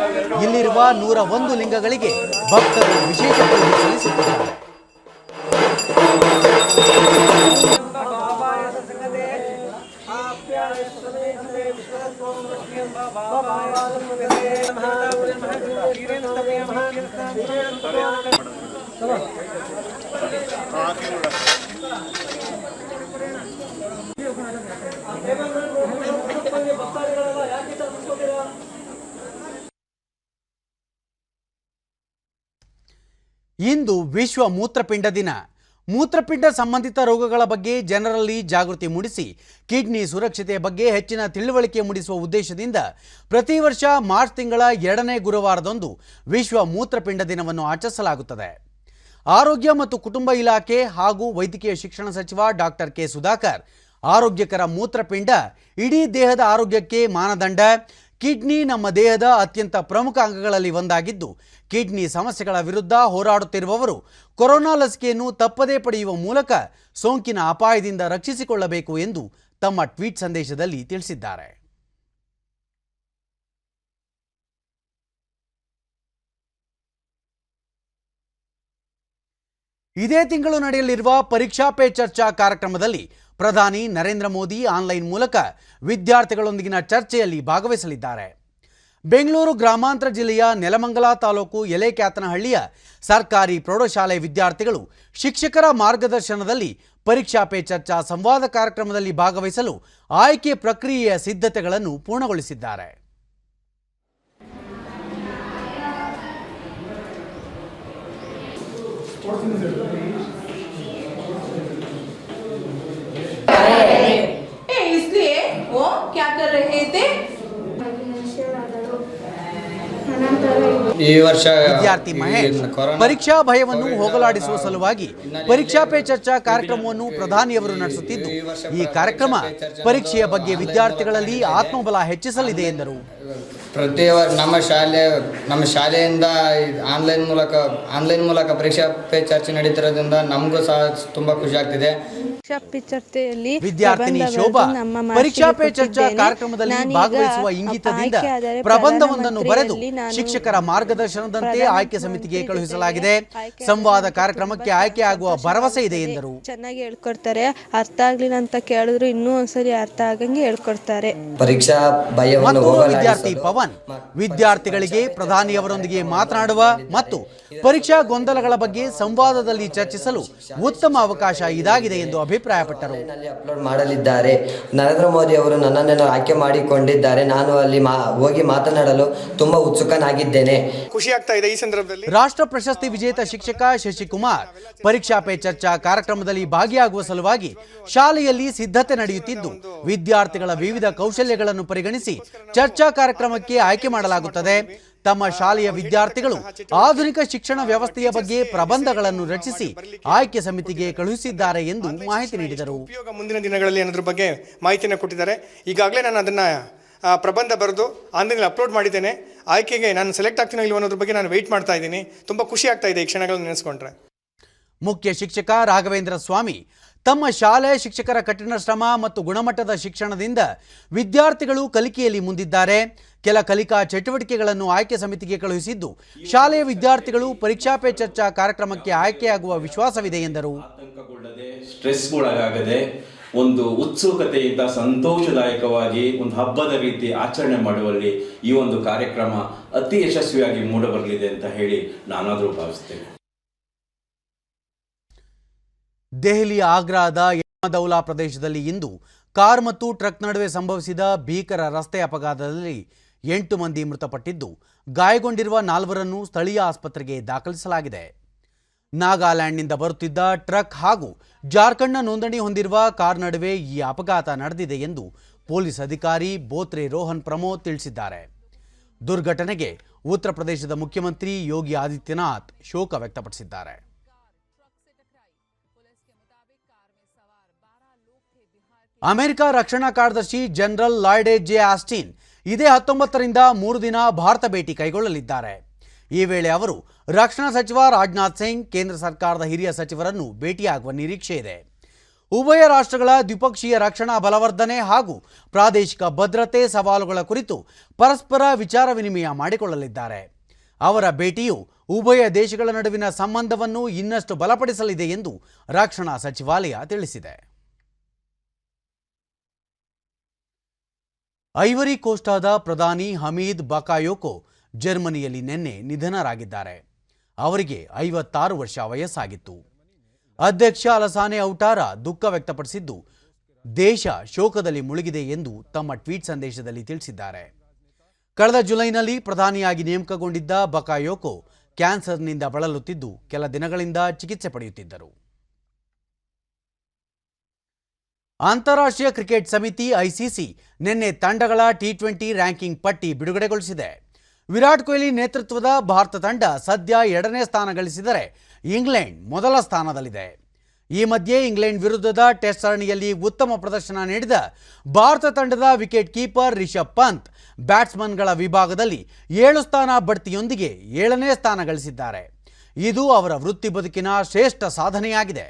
ಇಲ್ಲಿರುವ 101 ಲಿಂಗಗಳಿಗೆ ಭಕ್ತರು ವಿಶೇಷ ಪೂಜೆ ಸಲ್ಲಿಸುತ್ತಿದ್ದಾರೆ. ಇಂದು ವಿಶ್ವ ಮೂತ್ರಪಿಂಡ ದಿನ. ಮೂತ್ರಪಿಂಡ ಸಂಬಂಧಿತ ರೋಗಗಳ ಬಗ್ಗೆ ಜನರಲ್ಲಿ ಜಾಗೃತಿ ಮೂಡಿಸಿ ಕಿಡ್ನಿ ಸುರಕ್ಷತೆಯ ಬಗ್ಗೆ ಹೆಚ್ಚಿನ ತಿಳುವಳಿಕೆ ಮೂಡಿಸುವ ಉದ್ದೇಶದಿಂದ ಪ್ರತಿ ವರ್ಷ ಮಾರ್ಚ್ ತಿಂಗಳ 2ನೇ ಗುರುವಾರದಂದು ವಿಶ್ವ ಮೂತ್ರಪಿಂಡ ದಿನವನ್ನು ಆಚರಿಸಲಾಗುತ್ತದೆ. ಆರೋಗ್ಯ ಮತ್ತು ಕುಟುಂಬ ಇಲಾಖೆ ಹಾಗೂ ವೈದ್ಯಕೀಯ ಶಿಕ್ಷಣ ಸಚಿವ ಡಾಕ್ಟರ್ ಕೆ ಸುಧಾಕರ್ ಆರೋಗ್ಯಕರ ಮೂತ್ರಪಿಂಡ ಇಡೀ ದೇಹದ ಆರೋಗ್ಯಕ್ಕೆ ಮಾನದಂಡ. ಕಿಡ್ನಿ ನಮ್ಮ ದೇಹದ ಅತ್ಯಂತ ಪ್ರಮುಖ ಅಂಗಗಳಲ್ಲಿ ಒಂದಾಗಿದ್ದು ಕಿಡ್ನಿ ಸಮಸ್ಯೆಗಳ ವಿರುದ್ಧ ಹೋರಾಡುತ್ತಿರುವವರು ಕೊರೋನಾ ಲಸಿಕೆಯನ್ನು ತಪ್ಪದೇ ಪಡೆಯುವ ಮೂಲಕ ಸೋಂಕಿನ ಅಪಾಯದಿಂದ ರಕ್ಷಿಸಿಕೊಳ್ಳಬೇಕು ಎಂದು ತಮ್ಮ ಟ್ವೀಟ್ ಸಂದೇಶದಲ್ಲಿ ತಿಳಿಸಿದ್ದಾರೆ. ಇದೇ ತಿಂಗಳು ನಡೆಯಲಿರುವ ಪರೀಕ್ಷಾ ಪೇ ಚರ್ಚಾ ಕಾರ್ಯಕ್ರಮದಲ್ಲಿ ಪ್ರಧಾನಿ ನರೇಂದ್ರ ಮೋದಿ ಆನ್ಲೈನ್ ಮೂಲಕ ವಿದ್ಯಾರ್ಥಿಗಳೊಂದಿಗಿನ ಚರ್ಚೆಯಲ್ಲಿ ಭಾಗವಹಿಸಲಿದ್ದಾರೆ. ಬೆಂಗಳೂರು ಗ್ರಾಮಾಂತರ ಜಿಲ್ಲೆಯ ನೆಲಮಂಗಲ ತಾಲೂಕು ಎಲೆಕ್ಯಾತನಹಳ್ಳಿಯ ಸರ್ಕಾರಿ ಪ್ರೌಢಶಾಲೆ ವಿದ್ಯಾರ್ಥಿಗಳು ಶಿಕ್ಷಕರ ಮಾರ್ಗದರ್ಶನದಲ್ಲಿ ಪರೀಕ್ಷಾ ಪೇ ಚರ್ಚಾ ಸಂವಾದ ಕಾರ್ಯಕ್ರಮದಲ್ಲಿ ಭಾಗವಹಿಸಲು ಆಯ್ಕೆ ಪ್ರಕ್ರಿಯೆಯ ಸಿದ್ಧತೆಗಳನ್ನು ಪೂರ್ಣಗೊಳಿಸಿದ್ದಾರೆ. इसलिए वो क्या कर रहे थे? ಈ ವರ್ಷ ವಿದ್ಯಾರ್ಥಿ ಮಹೇಶ್ ಪರೀಕ್ಷಾ ಭಯವನ್ನು ಹೋಗಲಾಡಿಸುವ ಸಲುವಾಗಿ ಪರೀಕ್ಷಾ ಪೇ ಚರ್ಚಾ ಕಾರ್ಯಕ್ರಮವನ್ನು ಪ್ರಧಾನಿಯವರು ನಡೆಸುತ್ತಿದ್ದು, ಈ ಕಾರ್ಯಕ್ರಮ ಪರೀಕ್ಷೆಯ ಬಗ್ಗೆ ವಿದ್ಯಾರ್ಥಿಗಳಲ್ಲಿ ಆತ್ಮಬಲ ಹೆಚ್ಚಿಸಲಿದೆ ಎಂದರು. ಪ್ರತಿ ನಮ್ಮ ಶಾಲೆಯಿಂದ ಆನ್ಲೈನ್ ಮೂಲಕ ಪರೀಕ್ಷಾ ಪೇ ಚರ್ಚೆ ನಡೀತಿರೋದ್ರಿಂದ ನಮಗೂ ಸಹ ತುಂಬಾ ಖುಷಿ ಆಗ್ತಿದೆ. ವಿದ್ಯಾರ್ಥಿನಿ ಶೋಭಾ ಪರೀಕ್ಷಾ ಪೇ ಚರ್ಚಾ ಕಾರ್ಯಕ್ರಮದಲ್ಲಿ ಭಾಗವಹಿಸುವ ಇಂಗಿತದಿಂದ ಪ್ರಬಂಧವೊಂದನ್ನು ಬರೆದು ಶಿಕ್ಷಕರ ಮಾರ್ಗದರ್ಶನದಂತೆ ಆಯ್ಕೆ ಸಮಿತಿಗೆ ಕಳುಹಿಸಲಾಗಿದೆ. ಸಂವಾದ ಕಾರ್ಯಕ್ರಮಕ್ಕೆ ಆಯ್ಕೆ ಆಗುವ ಭರವಸೆ ಇದೆ ಎಂದರು. ಚೆನ್ನಾಗಿ ಹೇಳ್ಕೊಡ್ತಾರೆ, ಅರ್ಥ ಆಗ್ಲಿಲ್ಲ ಅಂತ ಕೇಳಿದ್ರು ಇನ್ನೂ ಒಂದ್ಸರಿ ಅರ್ಥ ಆಗಂಗೆ ಹೇಳ್ಕೊಡ್ತಾರೆ. ಪರೀಕ್ಷಾ ಭಯವನ್ನು ವಿದ್ಯಾರ್ಥಿ ಪವನ್ ವಿದ್ಯಾರ್ಥಿಗಳಿಗೆ ಪ್ರಧಾನಿಯವರೊಂದಿಗೆ ಮಾತನಾಡುವ ಮತ್ತು ಪರೀಕ್ಷಾ ಗೊಂದಲಗಳ ಬಗ್ಗೆ ಸಂವಾದದಲ್ಲಿ ಚರ್ಚಿಸಲು ಉತ್ತಮ ಅವಕಾಶ ಇದಾಗಿದೆ ಎಂದು ಅಭಿಪ್ರಾಯಪಟ್ಟರು. ಅಪ್ಲೋಡ್ ಮಾಡಲಿದ್ದಾರೆ. ನರೇಂದ್ರ ಮೋದಿ ಅವರು ನನ್ನನ್ನು ಆಯ್ಕೆ ಮಾಡಿಕೊಂಡಿದ್ದಾರೆ. ನಾನು ಅಲ್ಲಿ ಹೋಗಿ ಮಾತನಾಡಲು ತುಂಬಾ ಉತ್ಸುಕನಾಗಿದ್ದೇನೆ. ಖುಷಿ ಆಗ್ತಾ ಇದೆ. ಈ ಸಂದರ್ಭದಲ್ಲಿ ರಾಷ್ಟ್ರ ಪ್ರಶಸ್ತಿ ವಿಜೇತ ಶಿಕ್ಷಕ ಶಶಿಕುಮಾರ್ ಪರೀಕ್ಷಾ ಪೇ ಚರ್ಚಾ ಕಾರ್ಯಕ್ರಮದಲ್ಲಿ ಭಾಗಿಯಾಗುವ ಸಲುವಾಗಿ ಶಾಲೆಯಲ್ಲಿ ಸಿದ್ಧತೆ ನಡೆಯುತ್ತಿದ್ದು, ವಿದ್ಯಾರ್ಥಿಗಳ ವಿವಿಧ ಕೌಶಲ್ಯಗಳನ್ನು ಪರಿಗಣಿಸಿ ಚರ್ಚಾ ಕಾರ್ಯಕ್ರಮಕ್ಕೆ ಆಯ್ಕೆ ಮಾಡಲಾಗುತ್ತದೆ. ತಮ್ಮ ಶಾಲೆಯ ವಿದ್ಯಾರ್ಥಿಗಳು ಆಧುನಿಕ ಶಿಕ್ಷಣ ವ್ಯವಸ್ಥೆಯ ಬಗ್ಗೆ ಪ್ರಬಂಧಗಳನ್ನು ರಚಿಸಿ ಆಯ್ಕೆ ಸಮಿತಿಗೆ ಕಳುಹಿಸಿದ್ದಾರೆ ಎಂದು ಮಾಹಿತಿ ನೀಡಿದರು. ಮುಂದಿನ ದಿನಗಳಲ್ಲಿ ಅನ್ನೋದ್ರ ಬಗ್ಗೆ ಮಾಹಿತಿಯನ್ನು ಕೊಟ್ಟಿದ್ದಾರೆ. ಈಗಾಗಲೇ ನಾನು ಅದನ್ನ ಪ್ರಬಂಧ ಬರೆದು ಆನ್ಲೈನ್ ಅಪ್ಲೋಡ್ ಮಾಡಿದ್ದೇನೆ. ಆಯ್ಕೆಗೆ ನಾನು ಸೆಲೆಕ್ಟ್ ಆಗ್ತೀನಿ ಇಲ್ವೋ ಅನ್ನೋದ್ರ ಬಗ್ಗೆ ನಾನು ವೆಯ್ಟ್ ಮಾಡ್ತಾ ಇದ್ದೀನಿ. ತುಂಬಾ ಖುಷಿ ಆಗ್ತಾ ಇದೆ ಈ ಕ್ಷಣಗಳನ್ನು ನೆನೆಸ್ಕೊಂಡ್ರೆ. ಮುಖ್ಯ ಶಿಕ್ಷಕ ರಾಘವೇಂದ್ರ ಸ್ವಾಮಿ ತಮ್ಮ ಶಾಲೆ ಶಿಕ್ಷಕರ ಕಠಿಣ ಶ್ರಮ ಮತ್ತು ಗುಣಮಟ್ಟದ ಶಿಕ್ಷಣದಿಂದ ವಿದ್ಯಾರ್ಥಿಗಳು ಕಲಿಕೆಯಲ್ಲಿ ಮುಂದಿದ್ದಾರೆ. ಕೆಲ ಕಲಿಕಾ ಚಟುವಟಿಕೆಗಳನ್ನು ಆಯ್ಕೆ ಸಮಿತಿಗೆ ಕಳುಹಿಸಿದ್ದು, ಶಾಲೆಯ ವಿದ್ಯಾರ್ಥಿಗಳು ಪರೀಕ್ಷಾ ಪೇ ಚರ್ಚಾ ಕಾರ್ಯಕ್ರಮಕ್ಕೆ ಆಯ್ಕೆಯಾಗುವ ವಿಶ್ವಾಸವಿದೆ ಎಂದರು. ಸ್ಟ್ರೆಸ್ಗೊಳಗಾಗದೆ ಒಂದು ಉತ್ಸುಕತೆಯಿಂದ ಸಂತೋಷದಾಯಕವಾಗಿ ಒಂದು ಹಬ್ಬದ ರೀತಿ ಆಚರಣೆ ಮಾಡುವಲ್ಲಿ ಈ ಒಂದು ಕಾರ್ಯಕ್ರಮ ಅತಿ ಯಶಸ್ವಿಯಾಗಿ ಮೂಡಬರಲಿದೆ ಅಂತ ಹೇಳಿ ನಾನಾದರೂ ಭಾವಿಸ್ತೇನೆ. ದೆಹಲಿಯ ಆಗ್ರಾದ ಯಮದೌಲಾ ಪ್ರದೇಶದಲ್ಲಿ ಇಂದು ಕಾರ್ ಮತ್ತು ಟ್ರಕ್ ನಡುವೆ ಸಂಭವಿಸಿದ ಭೀಕರ ರಸ್ತೆ ಅಪಘಾತದಲ್ಲಿ 8 ಮಂದಿ ಮೃತಪಟ್ಟಿದ್ದು, ಗಾಯಗೊಂಡಿರುವ 4ರನ್ನು ಸ್ಥಳೀಯ ಆಸ್ಪತ್ರೆಗೆ ದಾಖಲಿಸಲಾಗಿದೆ. ನಾಗಾಲ್ಯಾಂಡ್ನಿಂದ ಬರುತ್ತಿದ್ದ ಟ್ರಕ್ ಹಾಗೂ ಜಾರ್ಖಂಡ್ನ ನೋಂದಣಿ ಹೊಂದಿರುವ ಕಾರ್ ನಡುವೆ ಈ ಅಪಘಾತ ನಡೆದಿದೆ ಎಂದು ಪೊಲೀಸ್ ಅಧಿಕಾರಿ ಬೋತ್ರೆ ರೋಹನ್ ಪ್ರಮೋದ್ ತಿಳಿಸಿದ್ದಾರೆ. ದುರ್ಘಟನೆಗೆ ಉತ್ತರ ಪ್ರದೇಶದ ಮುಖ್ಯಮಂತ್ರಿ ಯೋಗಿ ಆದಿತ್ಯನಾಥ್ ಶೋಕ ವ್ಯಕ್ತಪಡಿಸಿದ್ದಾರೆ. ಅಮೆರಿಕ ರಕ್ಷಣಾ ಕಾರ್ಯದರ್ಶಿ ಜನರಲ್ ಲಾಯ್ಡ್ ಜೆ ಆಸ್ಟಿನ್ ಇದೇ 19ರಿಂದ 3 ದಿನ ಭಾರತ ಭೇಟಿ ಕೈಗೊಳ್ಳಲಿದ್ದಾರೆ. ಈ ವೇಳೆ ಅವರು ರಕ್ಷಣಾ ಸಚಿವ ರಾಜನಾಥ್ ಸಿಂಗ್, ಕೇಂದ್ರ ಸರ್ಕಾರದ ಹಿರಿಯ ಸಚಿವರನ್ನು ಭೇಟಿಯಾಗುವ ನಿರೀಕ್ಷೆ ಇದೆ. ಉಭಯ ರಾಷ್ಟ್ರಗಳ ದ್ವಿಪಕ್ಷೀಯ ರಕ್ಷಣಾ ಬಲವರ್ಧನೆ ಹಾಗೂ ಪ್ರಾದೇಶಿಕ ಭದ್ರತೆ ಸವಾಲುಗಳ ಕುರಿತು ಪರಸ್ಪರ ವಿಚಾರ ವಿನಿಮಯ ಮಾಡಿಕೊಳ್ಳಲಿದ್ದಾರೆ. ಅವರ ಭೇಟಿಯು ಉಭಯ ದೇಶಗಳ ನಡುವಿನ ಸಂಬಂಧವನ್ನು ಇನ್ನಷ್ಟು ಬಲಪಡಿಸಲಿದೆ ಎಂದು ರಕ್ಷಣಾ ಸಚಿವಾಲಯ ತಿಳಿಸಿದೆ. ಐವರಿ ಕೋಸ್ಟಾದ ಪ್ರಧಾನಿ ಹಮೀದ್ ಬಕಾಯೋಕೊ ಜರ್ಮನಿಯಲ್ಲಿ ನಿನ್ನೆ ನಿಧನರಾಗಿದ್ದಾರೆ. ಅವರಿಗೆ 56 ವರ್ಷ ವಯಸ್ಸಾಗಿತ್ತು. ಅಧ್ಯಕ್ಷ ಅಲಸಾನೆ ಔಟಾರ ದುಃಖ ವ್ಯಕ್ತಪಡಿಸಿದ್ದು, ದೇಶ ಶೋಕದಲ್ಲಿ ಮುಳುಗಿದೆ ಎಂದು ತಮ್ಮ ಟ್ವೀಟ್ ಸಂದೇಶದಲ್ಲಿ ತಿಳಿಸಿದ್ದಾರೆ. ಕಳೆದ ಜುಲೈನಲ್ಲಿ ಪ್ರಧಾನಿಯಾಗಿ ನೇಮಕಗೊಂಡಿದ್ದ ಬಕಾಯೋಕೊ ಕ್ಯಾನ್ಸರ್ನಿಂದ ಬಳಲುತ್ತಿದ್ದು, ಕೆಲ ದಿನಗಳಿಂದ ಚಿಕಿತ್ಸೆ ಪಡೆಯುತ್ತಿದ್ದರು. ಅಂತಾರಾಷ್ಟ್ರೀಯ ಕ್ರಿಕೆಟ್ ಸಮಿತಿ ಐಸಿಸಿ ನಿನ್ನೆ ತಂಡಗಳ T20 ರ್ಯಾಂಕಿಂಗ್ ಪಟ್ಟಿ ಬಿಡುಗಡೆಗೊಳಿಸಿದೆ. ವಿರಾಟ್ ಕೊಹ್ಲಿ ನೇತೃತ್ವದ ಭಾರತ ತಂಡ ಸದ್ಯ 2ನೇ ಸ್ಥಾನ ಗಳಿಸಿದರೆ ಇಂಗ್ಲೆಂಡ್ ಮೊದಲ ಸ್ಥಾನದಲ್ಲಿದೆ. ಈ ಮಧ್ಯೆ ಇಂಗ್ಲೆಂಡ್ ವಿರುದ್ಧದ ಟೆಸ್ಟ್ ಸರಣಿಯಲ್ಲಿ ಉತ್ತಮ ಪ್ರದರ್ಶನ ನೀಡಿದ ಭಾರತ ತಂಡದ ವಿಕೆಟ್ ಕೀಪರ್ ರಿಷಬ್ ಪಂತ್ ಬ್ಯಾಟ್ಸ್ಮನ್ಗಳ ವಿಭಾಗದಲ್ಲಿ 7 ಸ್ಥಾನ ಬಡ್ತಿಯೊಂದಿಗೆ 7ನೇ ಸ್ಥಾನ ಗಳಿಸಿದ್ದಾರೆ. ಇದು ಅವರ ವೃತ್ತಿ ಬದುಕಿನ ಶ್ರೇಷ್ಠ ಸಾಧನೆಯಾಗಿದೆ.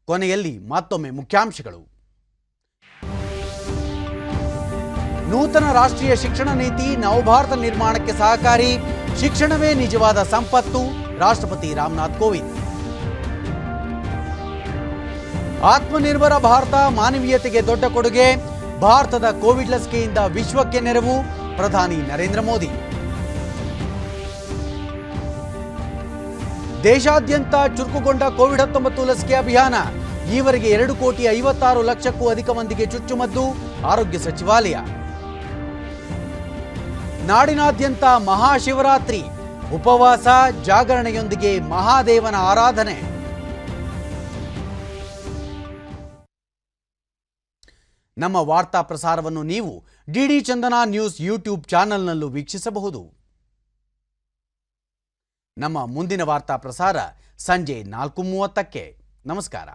ಕೊನೆಯಲ್ಲಿ ಮತ್ತೊಮ್ಮೆ ಮುಖ್ಯಾಂಶಗಳು. ನೂತನ ರಾಷ್ಟ್ರೀಯ ಶಿಕ್ಷಣ ನೀತಿ ನವಭಾರತ ನಿರ್ಮಾಣಕ್ಕೆ ಸಹಕಾರಿ, ಶಿಕ್ಷಣವೇ ನಿಜವಾದ ಸಂಪತ್ತು, ರಾಷ್ಟ್ರಪತಿ ರಾಮನಾಥ್ ಕೋವಿಂದ್. ಆತ್ಮನಿರ್ಭರ ಭಾರತ ಮಾನವೀಯತೆಗೆ ದೊಡ್ಡ ಕೊಡುಗೆ, ಭಾರತದ ಕೋವಿಡ್ ಲಸಿಕೆಯಿಂದ ವಿಶ್ವಕ್ಕೆ ನೆರವು, ಪ್ರಧಾನಿ ನರೇಂದ್ರ ಮೋದಿ. ದೇಶಾದ್ಯಂತ ಚುರುಕುಗೊಂಡ ಕೋವಿಡ್-19 ಲಸಿಕೆ ಅಭಿಯಾನ, ಈವರೆಗೆ 2,56,00,000ಕ್ಕೂ ಅಧಿಕ ಮಂದಿಗೆ ಚುಚ್ಚುಮದ್ದು, ಆರೋಗ್ಯ ಸಚಿವಾಲಯ. ನಾಡಿನಾದ್ಯಂತ ಮಹಾಶಿವರಾತ್ರಿ, ಉಪವಾಸ ಜಾಗರಣೆಯೊಂದಿಗೆ ಮಹಾದೇವನ ಆರಾಧನೆ. ನಮ್ಮ ವಾರ್ತಾ ಪ್ರಸಾರವನ್ನು ನೀವು ಡಿಡಿ ಚಂದನ ನ್ಯೂಸ್ ಯೂಟ್ಯೂಬ್ ಚಾನೆಲ್ನಲ್ಲೂ ವೀಕ್ಷಿಸಬಹುದು. ನಮ್ಮ ಮುಂದಿನ ವಾರ್ತಾ ಪ್ರಸಾರ ಸಂಜೆ 4:30ಕ್ಕೆ. ನಮಸ್ಕಾರ.